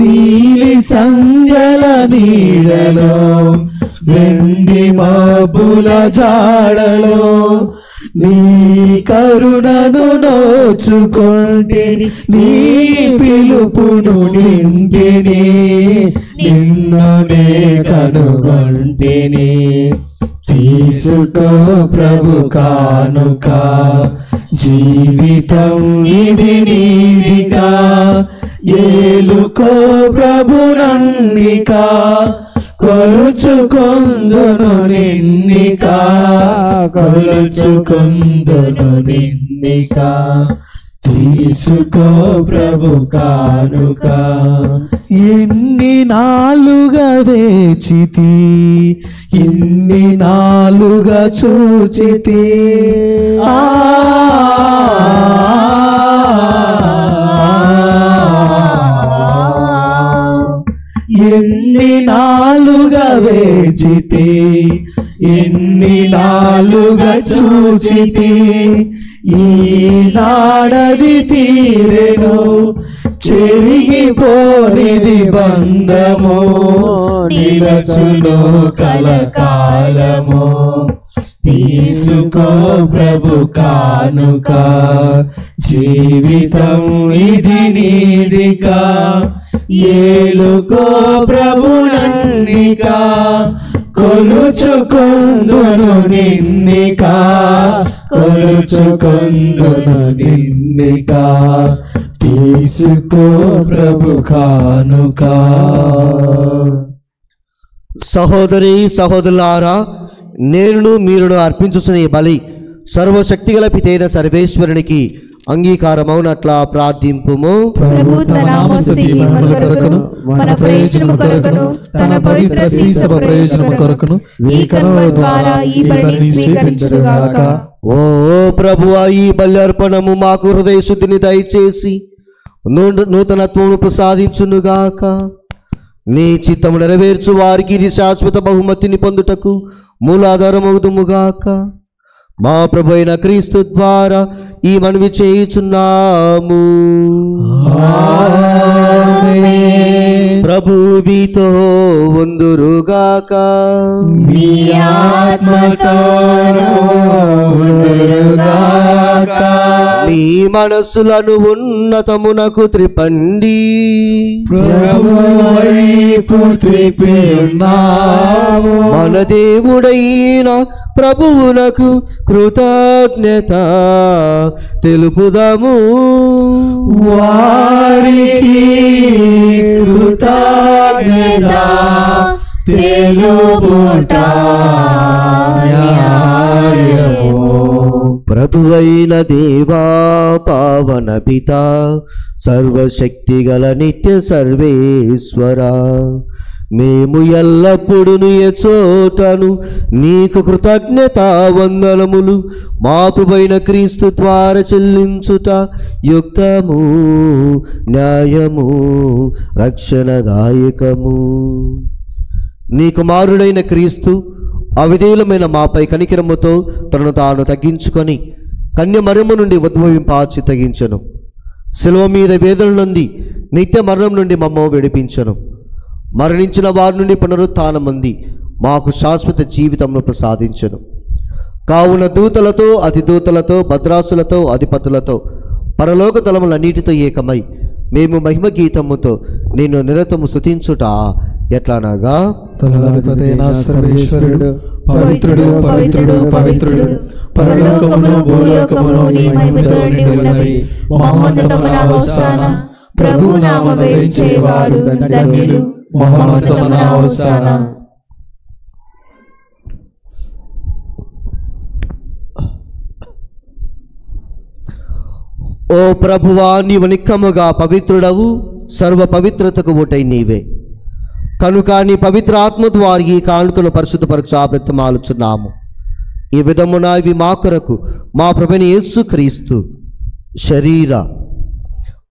నీలి సంగల నీడలో వెండి మబ్బుల జాడలో నీ కరుణను నోచుకొంటిని, నీ పిలుపును నింటిని, నిన్ను నే కనుగొంటిని. తీసుకో ప్రభు కానుక, జీవితం ఇది నీదిగా, ఏలుకో ప్రభునన్నికా, కొలుచుకొందును నిన్నికా, కొలుచుకొందును నిన్నికా. తీసుకో ప్రభు కానుక. ఎన్ని నాలుగా వేచితి, ఇన్ని నాలుగా చూచితి, వేచితి, ఎన్ని నాలుగా చూచితి, ఈనాడది తీరెను, చెరిగిపోనిది బంధము, నిలచును కలకాలము. తీసుకో ప్రభు కానుక, జీవితం ఇది నీదిగా, ఏలుకో ప్రభునన్నిక, కొలుచుకొందును నిన్నిక, కొలుచుకొందును నిన్నిక, తీసుకో ప్రభు కానుక. సహోదరి సహోదరులారా, నేను మీరును అర్పించుచున్న ఈ బలి సర్వశక్తిగల పితైన సర్వేశ్వరునికి అంగీకారమౌనట్లా ప్రార్థింపుము. ప్రభు తన నామస్తుతి మహిమల కొరకును, మన ప్రయోజనము కొరకును, తన పవిత్ర శ్రీ సభ ప్రయోజనము కొరకును ఈ కనుమ ద్వారా ఈ బలిని స్వీకరించుగాక. ఓ ప్రభువా, ఈ బలి అర్పణము మాకు హృదయ శుద్ధిని దయచేసి నూతనత్వమును ప్రసాదించునుగాక. నీ చిత్తము నెరవేర్చు వారికి ఇది శాశ్వత బహుమతిని పొందుటకు మూలాధారమవుదుముగాక. మా ప్రభు అయిన క్రీస్తు ద్వారా ఈ మనవి చేయుచున్నాము. ప్రభు మీతో ఉందురుగాక. మీ ఆత్మతోను ఉందురుగాక. మీ మనస్సులను ఉన్నతమునకు త్రిపండి. ప్రభు వైపు త్రిపి ఉన్నాము. మన దేవుడైన ప్రభువునకు కృతజ్ఞత తెలుపుదాము. వారికి కృతజ్ఞత తెలుపుట న్యాయము. ప్రభువైన దేవా, పావన పిత, సర్వశక్తిగల నిత్య సర్వేశ్వర, మేము ఎల్లప్పుడూ చోటను నీకు కృతజ్ఞత వందనములు మా ప్రభువైన క్రీస్తు ద్వారా చెల్లించుట యుక్తము, న్యాయము, రక్షణదాయకము. నీ కుమారుడైన క్రీస్తు అవిధేయులమైన మాపై కనికరముతో తనను తాను తగ్గించుకొని కన్యమరము నుండి ఉద్భవింపాచి తగ్గించను. శిలువ మీద వేదన నుండి నిత్య మరణం నుండి మమ్మ విడిపించను. మరణించిన వారి నుండి పునరుత్థానమంది మాకు శాశ్వత జీవితంలో ప్రసాదించను. కావున దూతలతో, అతిదూతలతో, భద్రాసులతో, అధిపతులతో, పరలోక తలములన్నిటితో ఏకమై మేము మహిమ గీతముతో నిన్ను నిరతము స్తుతించుట ఎట్లానగా, తలాధిపతైన సర్వేశ్వరుడు పవిత్రుడు, పవిత్రుడు, పవిత్రుడు, పరలోకమును భూలోకమును నీ మహిమతో నిండి ఉన్నవి. మహోన్నతమున హోసానా. ప్రభు నామమున వేంచేవారు ధన్యులు. మహోన్నతమున హోసానా. ఓ ప్రభువా, నీవు నిక్కముగా పవిత్రుడవు, సర్వ పవిత్రతకు ఊటై నీవే. కనుక నీ పవిత్ర ఆత్మ ద్వారా ఈ కానుకను పరిశుద్ధపరచా బ్రతిమాలుచున్నాము. ఈ విధమున ఇవి మా కొరకు మా ప్రభువైన యేసు క్రీస్తు శరీర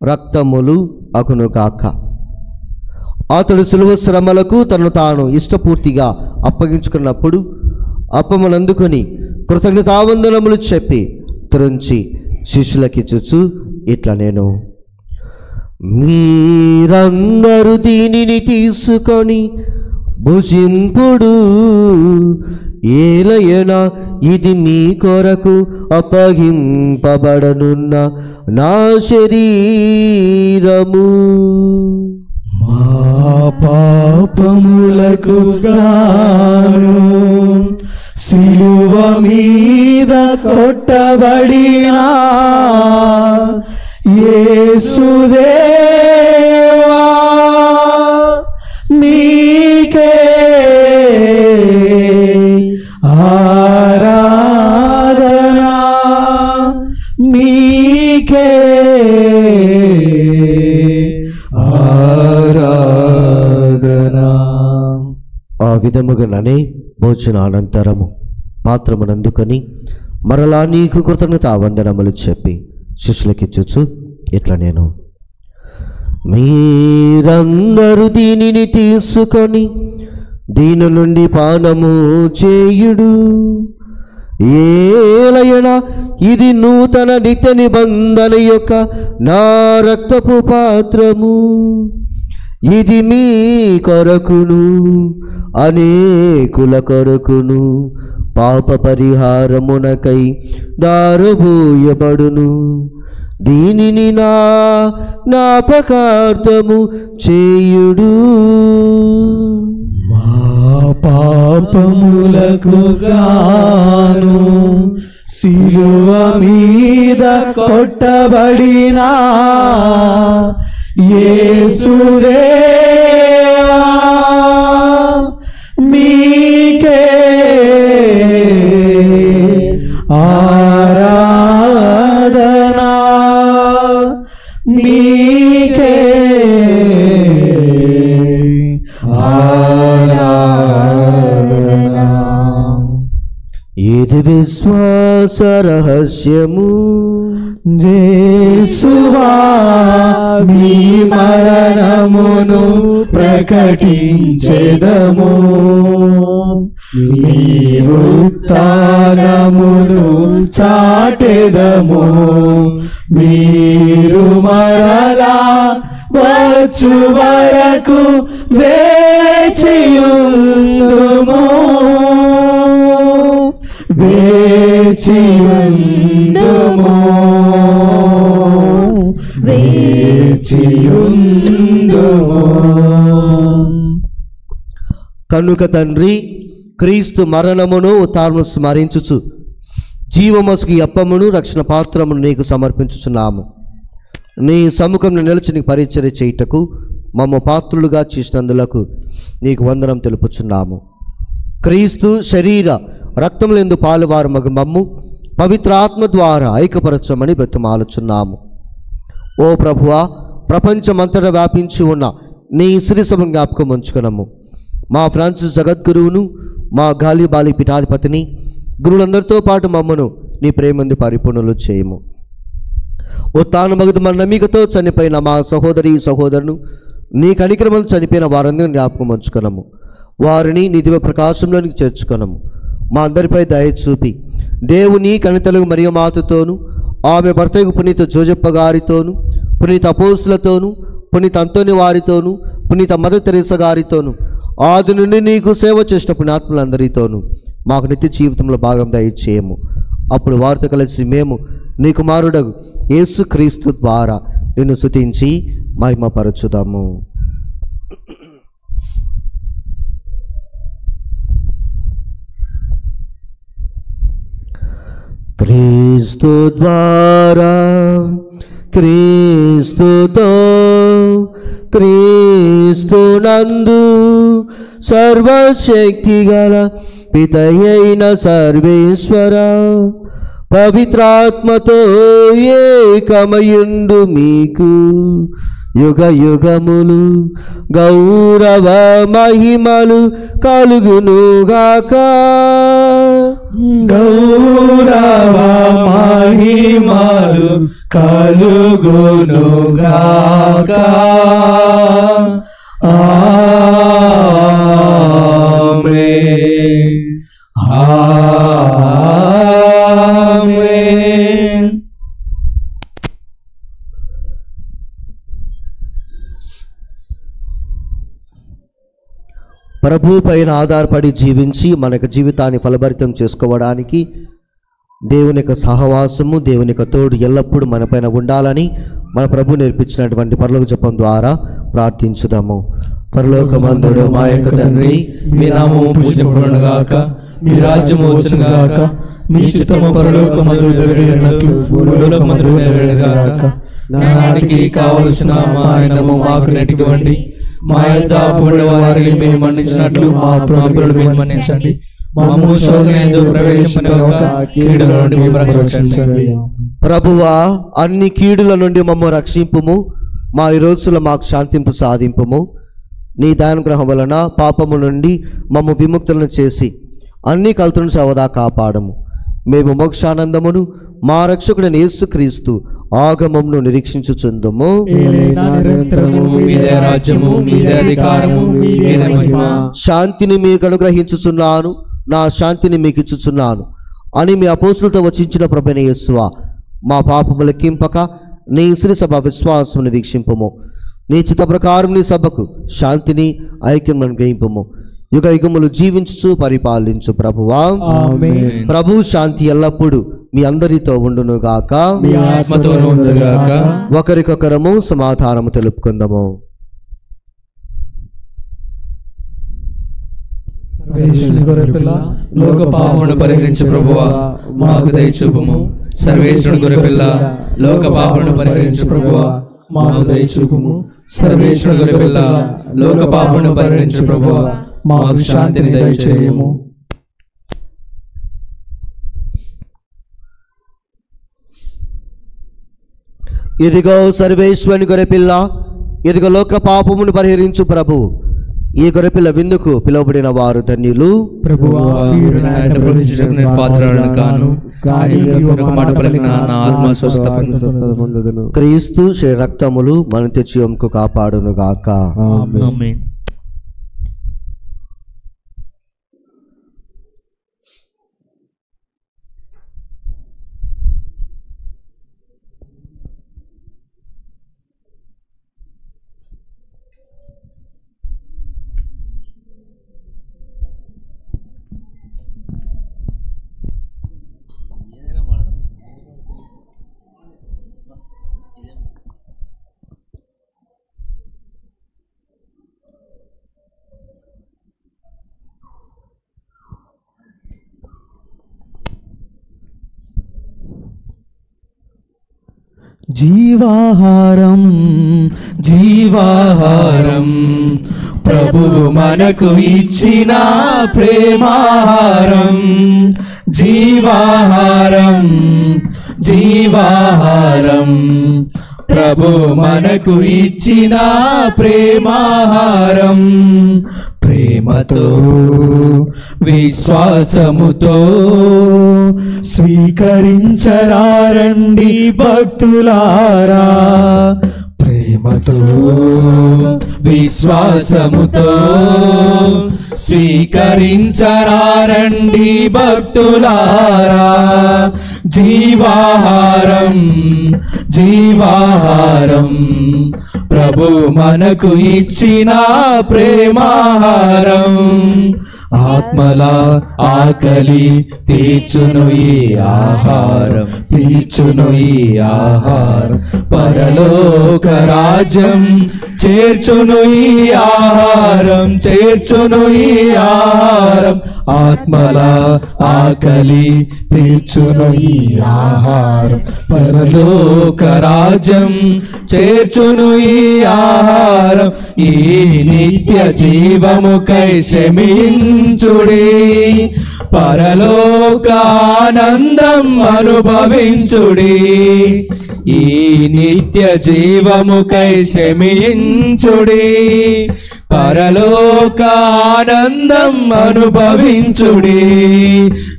రక్తములు అగునుగాక. అతడు సులువ శ్రమలకు తను తాను ఇష్టపూర్తిగా అప్పగించుకున్నప్పుడు అప్పమునందుకొని కృతజ్ఞతావందనములు చెప్పి త్రుంచి శిష్యులకిచ్చుచు ఇట్లా నేను, మీరందరూ దీనిని తీసుకొని భుజింపుడు, ఏలయన ఇది మీ కొరకు అప్పగింపబడనున్న నా శరీరము. మా పాపములకు గాను సిలువ మీద కొట్టబడిన యేసుదేవా, నీకే ఆరాధనా, నీకే ఆరాధనా. ఆ విధముగానే భోజనానంతరము పాత్రమునందుకొని మరలా నీకు కృతజ్ఞత వందనములు చెప్పి శిష్యులకిచ్చుచు ఇట్లా నేను, మీరందరూ దీనిని తీసుకొని దీని నుండి పానము చేయుడు. ఏలయన ఇది నూతన నిత్య నిబంధన యొక్క నా రక్తపు పాత్రము. ఇది మీ కొరకును అనేకుల కొరకును పాప పరిహారమునకై దారబోయబడును. దీనిని నా జ్ఞాపకార్థము చేయుడు. మా పాపములకు గాను సిలువ మీద కొట్టబడిన యేసుదేవా మీకే ఆరాధనా, మీకే ఆరాధనా. ఇది విశ్వాస రహస్యము. యేసువా మీ మరణమును ప్రకటించెదము, మీ ఉత్థానమును చాటెదము. మీరు మరలా వచ్చు వరకు వేచియుందుము, వేచియుందుము, వేచియుందుము. కనుక తండ్రి, క్రీస్తు మరణమును తాను స్మరించుచు జీవమసుకి అప్పమును రక్షణ పాత్రమును నీకు సమర్పించుచున్నాము. నీ సముఖంలో నిలిచి నీకు పరిచర్య చేయుటకు మమ్మ పాత్రులుగా చేసినందులకు నీకు వందనం తెలుపుచున్నాము. క్రీస్తు శరీర రక్తములందు పాలువారు మగ మమ్ము పవిత్ర ఆత్మ ద్వారా ఐక్యపరచమని బ్రతిమాలుచున్నాము. ఓ ప్రభువా, ప్రపంచమంతటా వ్యాపించి ఉన్న నీ శ్రీసభను జ్ఞాపకం ఉంచుకున్నాము. మా ఫ్రాన్సిస్ జగద్గురువును, మా గాలిబాలి పీఠాధిపతిని, గురువులందరితో పాటు మమ్మను నీ ప్రేమందు పరిపూర్ణులు చేయము. ఓ తాను మగదు మన నమ్మికతో చనిపోయిన మా సహోదరి సహోదరును, నీ కనికరములు చనిపోయిన వారందరినీ జ్ఞాపకం ఉంచుకున్నాము. వారిని నీ దివ్య ప్రకాశంలోనికి చేర్చుకున్నాము. మా అందరిపై దయ చూపి దేవుని కనితలకు మరియు మాతతోను, ఆమె భర్తకు పునీత జోజప్ప గారితోను, పునీత అపోస్తులతోను, పునీత అంతోని వారితోను, పునీత మదర్ తెరేసా గారితోను, ఆది నుండి నీకు సేవ చేసిన పుణ్యాత్ములందరితోనూ మాకు నిత్య జీవితంలో భాగం దయచేయము. అప్పుడు వారితో కలిసి మేము నీ కుమారుడగు యేసుక్రీస్తు ద్వారా నిన్ను స్తుతించి మహిమపరచుదాము. క్రీస్తు ద్వారా, క్రీస్తుతో, క్రీస్తునందు సర్వశక్తి గల పితయైన సర్వేశ్వర పవిత్రాత్మతో ఏకమయుండు మీకు యుగ యుగములు గౌరవ మహిమలు కలుగునుగాక. గౌరవ మహిమలు కలుగునుగాక. ఆమేన్, ఆమేన్. ప్రభు పైన ఆధారపడి జీవించి మనకు జీవితాన్ని ఫలభరితం చేసుకోవడానికి దేవుని యొక్క సహవాసము, దేవుని యొక్క తోడు ఎల్లప్పుడూ మనపైన ఉండాలని మన ప్రభు నేర్పించినటువంటి పరలోక జపం ద్వారా ప్రార్థించుదాము. పరలోకమందుడు మా యొక్క తండ్రి, మీ నామము పూజింపబడునుగాక, మీ రాజ్యము వచ్చునుగాక, మీ చిత్తము పరలోకమందు నెరవేరినట్లు భూలోకమందు నెరవేరుగాక. నాటికి కావలసిన మా అన్నము మాకు నెటికివ్వండి, మా యొక్క అప్పుల వారిని మేము మన్నించినట్లు మా అప్పులను మేము మన్నించండి. మమ్ము శోధన యందు ప్రవేశింపనివ్వక కీడుల నుండి మమ్మల్ని రక్షించండి. ప్రభువా, అన్ని కీడుల నుండి మమ్ము రక్షింపుము, మా ఈ రోజుల మాకు శాంతింపు సాధింపుము. నీ దానుగ్రహం వలన పాపము నుండి మమ్ము విముక్తులను చేసి అన్ని కలుతులను సవదా కాపాడము. మేము మోక్షానందమును మా రక్షకుడైన యేసుక్రీస్తు ఆగమమును నిరీక్షించుచుందుము. ఏలైనా నిరంతరము మీదే రాజ్యము, మీదే అధికారము, మీదే మహిమ. శాంతిని మీకు అనుగ్రహించుచున్నాను, నా శాంతిని మీకు ఇచ్చుచున్నాను అని మీ అపోస్తులతో వచించిన ప్రభువైన యేసువా, మా పాపము లెక్కింపక నీ శ్రీ సభ విశ్వాసమును వీక్షింపము. నీ చిత్త ప్రకారం నీ సభకు శాంతిని ఐక్యం అనుగ్రహింపము. యుగ యుగములు జీవించు పరిపాలించు ప్రభువా. ఆమేన్. ప్రభు శాంతి ఎల్లప్పుడూ మీ అందరితో ఉండును గాక. మీ ఆత్మతోనూ ఉండుగాక. ఒకరికొకరము సమాధానము తెలుపుకుందాము. సర్వేశ్వరుని గొర్రెపిల్ల, లోక పాపములను పరిహరించు ప్రభువా, మాకు దయ చూపుము. సర్వేశ్వరుని గొర్రెపిల్ల, లోక పాపములను పరిహరించు ప్రభువా, మాకు దయ చూపుము. సర్వేశ్వరుని గొర్రెపిల్ల, లోక పాపములను పరిహరించు ప్రభువా, మాకు శాంతిని దయచేయము. ఇదిగో సర్వేశ్వరుని గొర్రెపిల్ల, ఇదిగో లోక పాపమును పరిహరించు ప్రభు. ఈ గొర్రెపిల్ల విందుకు పిలువబడిన వారు ధన్యులు. ప్రభువా, మీరు నా ఎదుట ప్రవేశించుటకు నేను పాత్రుడను కాను, కానీ మీరు ఒక మాట పలికిన నా ఆత్మ స్వస్థత పొందును. క్రీస్తు శరీర రక్తములు మన తెచ్చియంకు కాపాడును గాక. ఆమేన్. జీవాహారం జీవాహారం ప్రభువు మనకు ఇచ్చిన ప్రేమాహారం. జీవాహారం జీవాహారం ప్రభు మనకు ఇచ్చిన ప్రేమాహారం. ప్రేమతో విశ్వాసముతో స్వీకరించరారండి భక్తులారా. ప్రేమతో విశ్వాసముతో స్వీకరించరారండి భక్తులారా. జీవాహారం జీవాహారం ప్రభు మనకు ఇచ్చిన ప్రేమాహారం. ఆత్మల ఆకలి తీర్చును ఈ ఆహారం, తీర్చును ఈ ఆహారం. పరలోక రాజ్యం చేర్చును ఈ ఆహారం, చేర్చును ఈ ఆహారం. ఆత్మల ఆకలి తీర్చును ఈ ఆహారం, పరలోక రాజ్యం చేర్చును ఈ ఆహారం. ఈ నిత్య జీవముకై శ్రమించుడి, పరలోకానందం అనుభవించుడి. ఈ నిత్య జీవముకై శ్రమించుడి, పరలోకానందం అనుభవించుడి.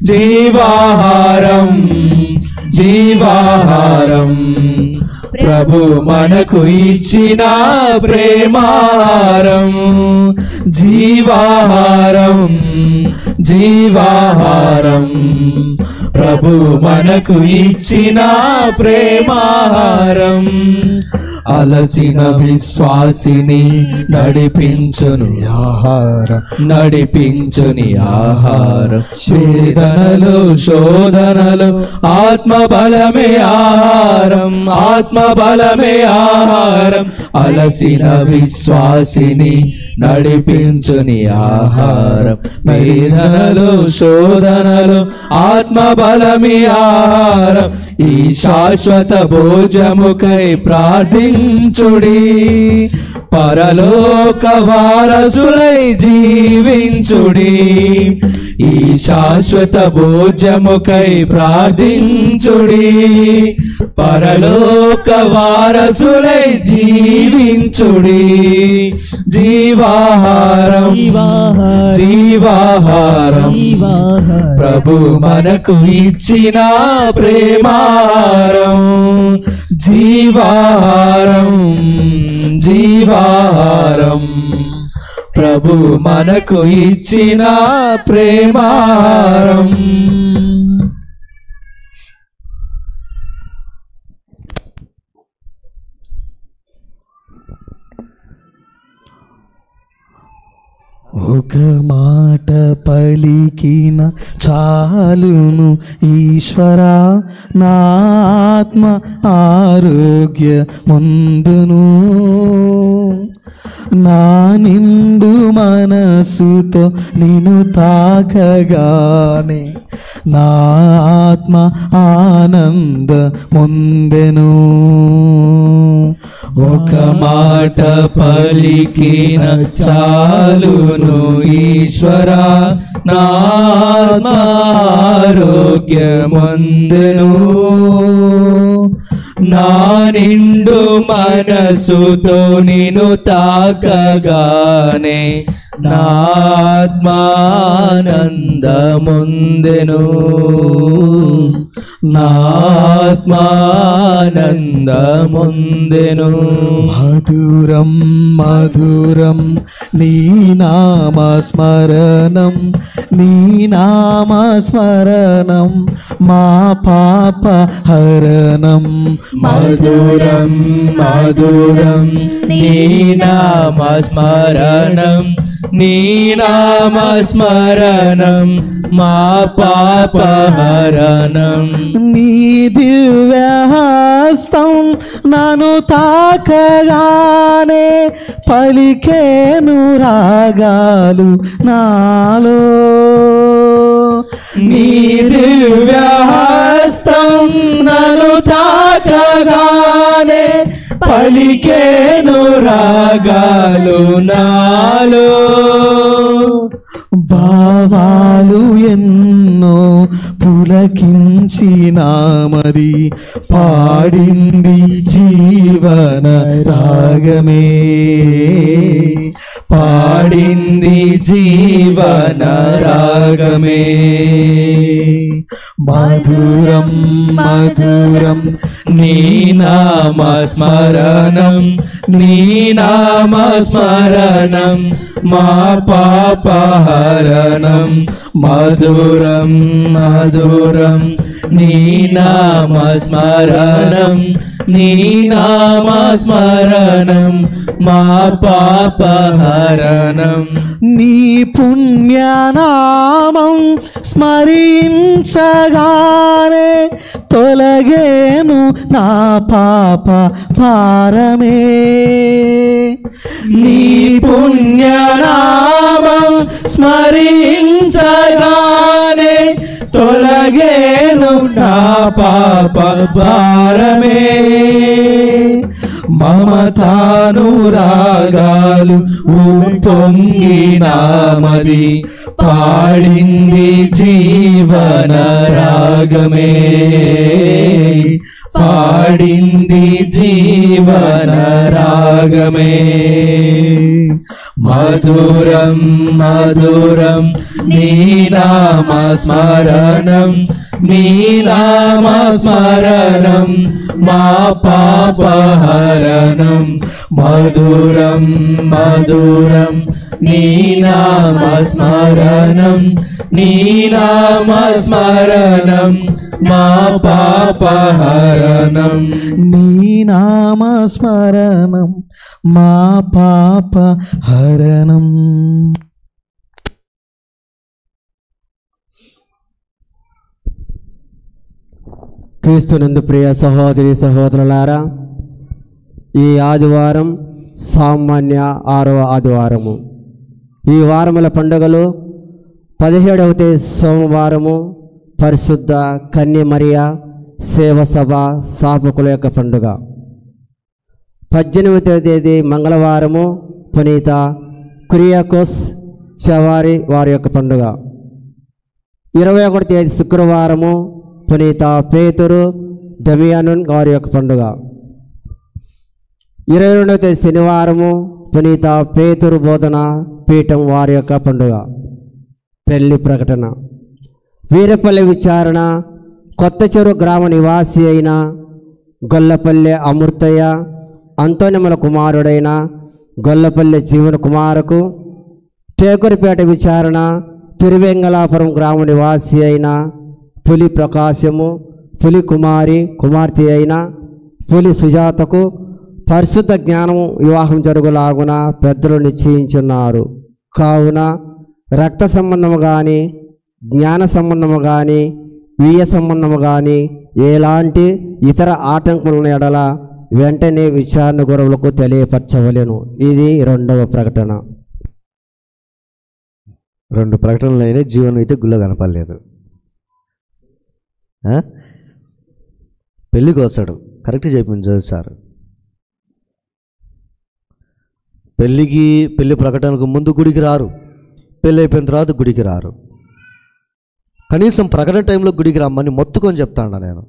జీవాహారం జీవాహారం ప్రభు మనకు ఇచ్చిన ప్రేమాహారం. జీవాహారం జీవాహారం ప్రభు మనకు ఇచ్చిన ప్రేమాహారం. అలసిన విశ్వాసిని నడిపించుని ఆహారం, నడిపించుని ఆహారం. వేదనలు శోధనలు ఆత్మబలమే ఆహారం, ఆత్మబలమే ఆహారం. అలసిన విశ్వాసిని నడిపించుని ఆహారం. వేదనలు శోధనలు ఆత్మబలమే ఆహారం. ఈ శాశ్వత భోజముకై ప్రార్థించుడి, పరలోక వారసులై జీవించుడి. ఈ శాశ్వత భోజముకై ప్రార్థించుడి, పరలోక వారసులై జీవించుడి. జీవాహారం జీవాహారం ప్రభు మనకు ఇచ్చిన ప్రేమాహారం. జీవాహారం జీవాహారం ప్రభు మనకు ఇచ్చిన ప్రేమాహారం. ఒక మాట పలికిన చాలును ఈశ్వరా, నా ఆత్మ ఆరోగ్య ముందును. నా నిండు మనసుతో నిన్ను తాకగానే నా ఆత్మ ఆనంద ముందెను. ఒక మాట పలికిన చాలును ఈశ్వరా, నా ఆత్మ ఆరోగ్యమందెను. నా నిండు మనసుతో నిన్ను తాకగానే నా ఆత్మానందముందెను. నా ఆత్మానందముందెను. మధురం మధురం నీ నామస్మరణం, నీ నామస్మరణం మా పాప హరణం. మధురం మధురం నీ నామస్మరణం, నీ నామస్మరణం మా పాపహరణం. నీ దివ్యహస్తం నన్ను తాకగానే పలికేను రాగాలు నాలో. నీ దివ్యహస్తం నన్ను తాకగానే పలికేను రాగాలు నాలో. భావాలు ఎన్నో పులకించినామది, పాడింది జీవన రాగమే. పాడింది జీవన రాగమే. మధురం మధురం నీ నామస్మరణం, నీ నామస్మరణం మా పాపహరణం. మధురం మధురం నీ నామస్మరణం, నీ నామస్మరణం మా పాపహరణం. నీ పుణ్యనామం స్మరించగానే తొలగేను నా పాప భారమే. నీ పుణ్యనామం స్మరించగానే తొలగేను నా పాప భారమే. మమతానురాగాలు ఉప్పొంగినామది, పాడింది జీవన రాగమే. పాడింది జీవన రాగమే. మధురం మధురం నీ నామస్మరణం, నీ నామస్మరణం మా పాపహరణం. మధురం మధురం నీ నామస్మరణం, నీ నామస్మరణం మా పాపహరణం. నీ నామస్మరణం మా పాపహరణం. క్రీస్తునందు ప్రియ సహోదరి సహోదరులారా, ఈ ఆదివారం సామాన్య 6వ ఆదివారము. ఈ వారముల పండుగలు 17వ తేదీ సోమవారము పరిశుద్ధ కన్య మరియ సేవ సభ స్థాపకుల యొక్క పండుగ. 18వ తేదీ మంగళవారము పునీత కురియాకోస్ చవారి వారి యొక్క పండుగ. 21వ తేదీ శుక్రవారము పునీత పేతురు డమియానున్ వారి యొక్క పండుగ. 22వ తేదీ శనివారము పునీత పేతురు బోధన పీఠం వారి యొక్క పండుగ. పెళ్లి ప్రకటన. వీరపల్లి విచారణ కొత్త చెరువు గ్రామ నివాసి అయిన గొల్లపల్లె అమృతయ్య, అంతోనిమల కుమారుడైన గొల్లపల్లె జీవన కుమారకు, టేకురిపేట విచారణ తిరువెంగళాపురం గ్రామ నివాసి అయిన పులి ప్రకాశము, పులి కుమార్తె అయిన పులి సుజాతకు పరిశుద్ధ జ్ఞానము వివాహం జరుగులాగున పెద్దలు నిశ్చయించున్నారు. కావున రక్త సంబంధము కానీ, జ్ఞాన సంబంధము కానీ, వీయ సంబంధము కానీ ఎలాంటి ఇతర ఆటంకములను ఎడల వెంటనే విచారణ గురువులకు తెలియపరచవలెను. ఇది 2వ ప్రకటన. 2 ప్రకటనలు అయినా జీవనం అయితే గుళ్ళో కనపడలేదు. పెళ్ళికి వస్తాడు, కరెక్ట్ చెప్పింది జోసి సార్. పెళ్ళి ప్రకటనకు ముందు గుడికి రారు, పెళ్ళి అయిపోయిన తర్వాత గుడికి రారు. కనీసం ప్రకటన టైంలో గుడికి రమ్మని మొత్తుకొని చెప్తాను నేను.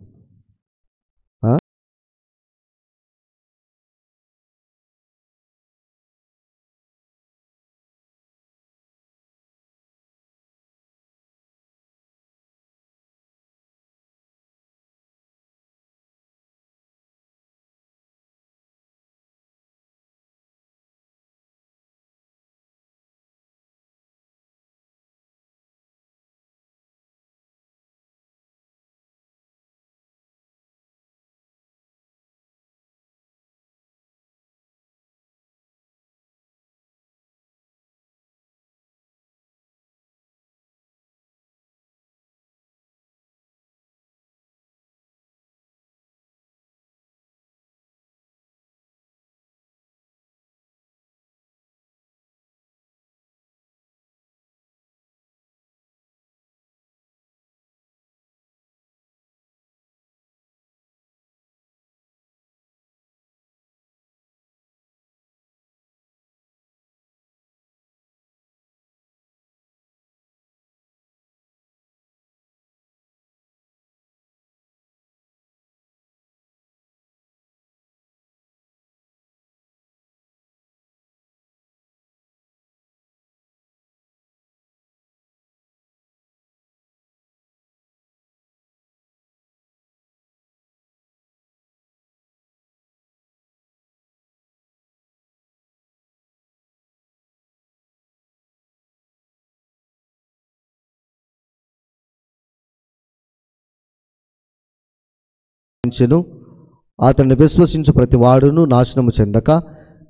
అతన్ని విశ్వసించు ప్రతి వాడును నాశనము చెందక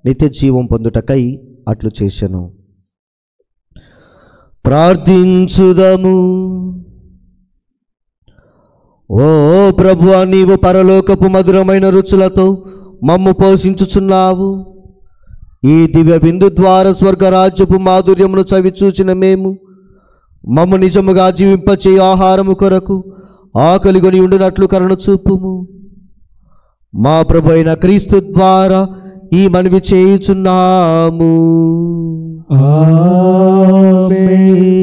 నిత్య జీవం పొందుటకై అట్లు చేసెను. ప్రార్థించుదము. ఓ ప్రభువా, నీవు పరలోకపు మధురమైన రుచులతో మమ్ము పోషించుచున్నావు. ఈ దివ్య విందు ద్వారా స్వర్గరాజ్యపు మాధుర్యమును చవి చూచిన మేము మమ్ము నిజముగా జీవింపచే ఆహారము కొరకు ఆకలిగొని ఉండినట్లు కరుణ చూపుము. మా ప్రభు అయిన క్రీస్తు ద్వారా ఈ మనవి చేయుచున్నాము.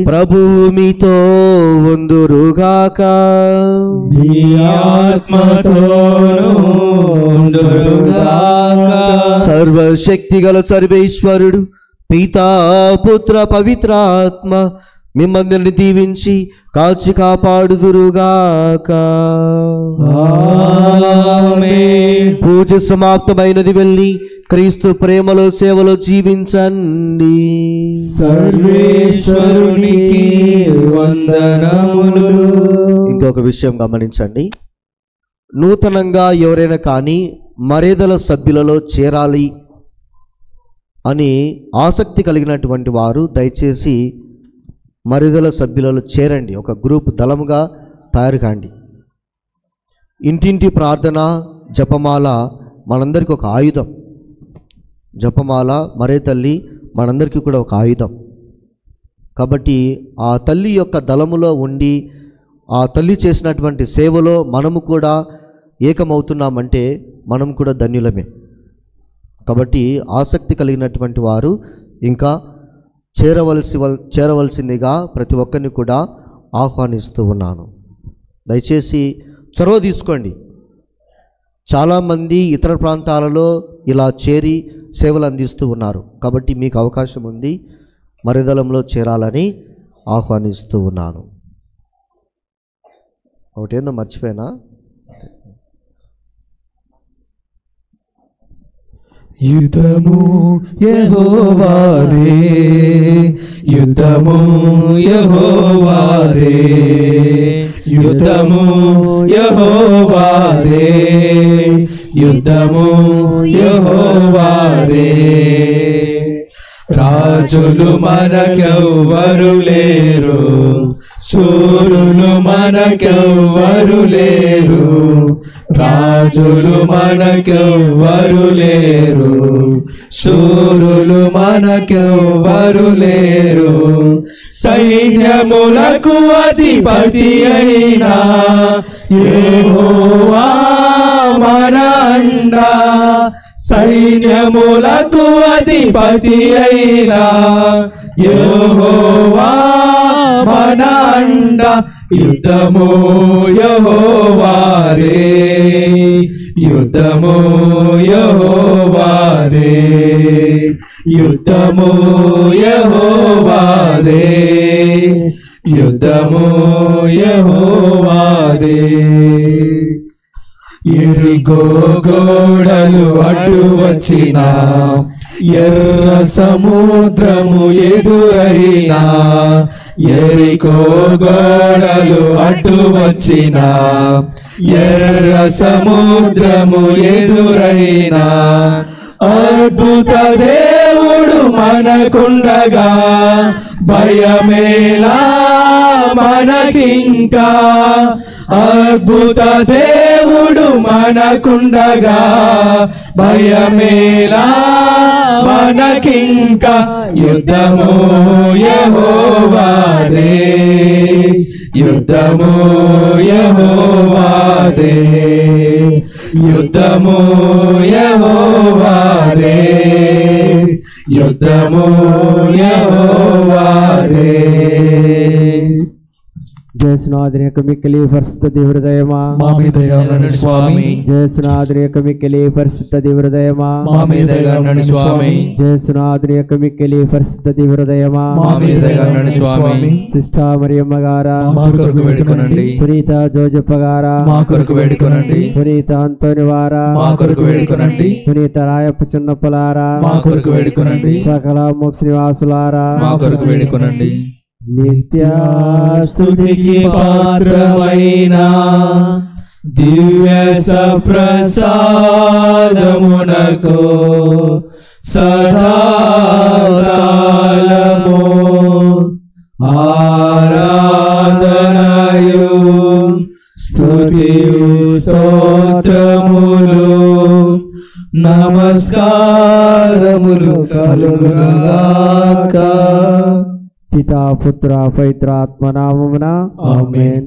ప్రభువు మీతో ఉందురుగాక. సర్వశక్తిగల సర్వేశ్వరుడు పితా పుత్ర పవిత్రాత్మ మిమ్మల్ని దీవించి కాచి కాపాడుదురుగాక. పూజ సమాప్తమైనది. వెళ్ళి క్రీస్తు ప్రేమలో సేవలో జీవించండి. సర్వేశ్వరునికి వందనములు. ఇంకొక విషయం గమనించండి. నూతనంగా ఎవరైనా కానీ మర్యాదల సభ్యులలో చేరాలి అని ఆసక్తి కలిగినటువంటి వారు దయచేసి మర్యాదల సభ్యులలో చేరండి. ఒక గ్రూప్ దళముగా తయారు కాండి. ఇంటింటి ప్రార్థన జపమాల మనందరికీ ఒక ఆయుధం. జపమాల మరే తల్లి మనందరికీ కూడా ఒక ఆయుధం. కాబట్టి ఆ తల్లి యొక్క దళములో ఉండి ఆ తల్లి చేసినటువంటి సేవలో మనము కూడా ఏకమవుతున్నామంటే మనం కూడా ధన్యులమే. కాబట్టి ఆసక్తి కలిగినటువంటి వారు ఇంకా చేరవలసిందిగా ప్రతి ఒక్కరిని కూడా ఆహ్వానిస్తూ ఉన్నాను. దయచేసి చొరవ తీసుకోండి. చాలామంది ఇతర ప్రాంతాలలో ఇలా చేరి సేవలు అందిస్తూ ఉన్నారు. కాబట్టి మీకు అవకాశం ఉంది, మరిదలంలో చేరాలని ఆహ్వానిస్తూ ఉన్నాను. ఒకటేందో మర్చిపోయినా, యుద్ధము యెహోవాదే, యుద్ధము యెహోవాదే, యుద్ధము యెహోవాదే, యుద్ధము యెహోవాదే. రాజులు మనకెవ్వరు లేరు, సూరులు మనకెవ్వరు లేరు, రాజులు మనకెవ్వరు లేరు, సూరులు మనకెవ్వరు లేరు. సైన్యములకు అధిపతి అయినా యెహోవా మన అండ, సైన్యములకు అధిపతి అయినా యెహోవా మన అండ. యుద్ధము యెహోవాదే, యుద్ధము యెహోవాదే, యుద్ధము యెహోవాదే, యుద్ధము యెహోవాదే. ఎరికో గోడలు అడ్డు వచ్చినా, ఎర్ర సముద్రము ఎదురైనా, ఎరికో గోడలు అడ్డు వచ్చినా, ఎర్ర సముద్రము ఎదురైనా, అద్భుత దేవుడు మనకుండగా భయమేలా మనకింకా, అద్భుత దేవుడు మనకుండగా భయమేలా మనకింకా. యుద్ధము యెహోవాదే, యుద్ధము యెహోవాదే, యుద్ధము యెహోవాదే, యుద్ధము యెహోవాదే. జయసునాథుని యొక్క మిక్కిలి పరిశుద్ధ హృదయమా మా మీద దయగలగండి స్వామి, జయసునాథుని యొక్క మిక్కిలి పరిశుద్ధ హృదయమా మా మీద దయగలగండి స్వామి, జయసునాథుని యొక్క మిక్కిలి పరిశుద్ధ హృదయమా మా మీద దయగలగండి స్వామి. సిస్టా మరియమ్మ గారా మా కొరకు వేడుకొనండి, పునీత జోజప్ప గారా మా కొరకు వేడుకొనండి, పునీత అంతోని వారా మా కొరకు వేడుకొనండి, పునీత రాయప్ప చిన్నప్పలారా మా కొరకు వేడుకొనండి, సకల మోక్ష నివాసులారా మా కొరకు వేడుకొనండి. నిత్యాస్తుతికి పాత్రమైన దివ్య సప్రసాదమునకు సదాకాలము ఆరాధనయు స్తుతియు స్తోత్రములు నమస్కారములు కలుగుగాక. పితా పుత్ర పవిత్రాత్మ నామమున ఆమేన్.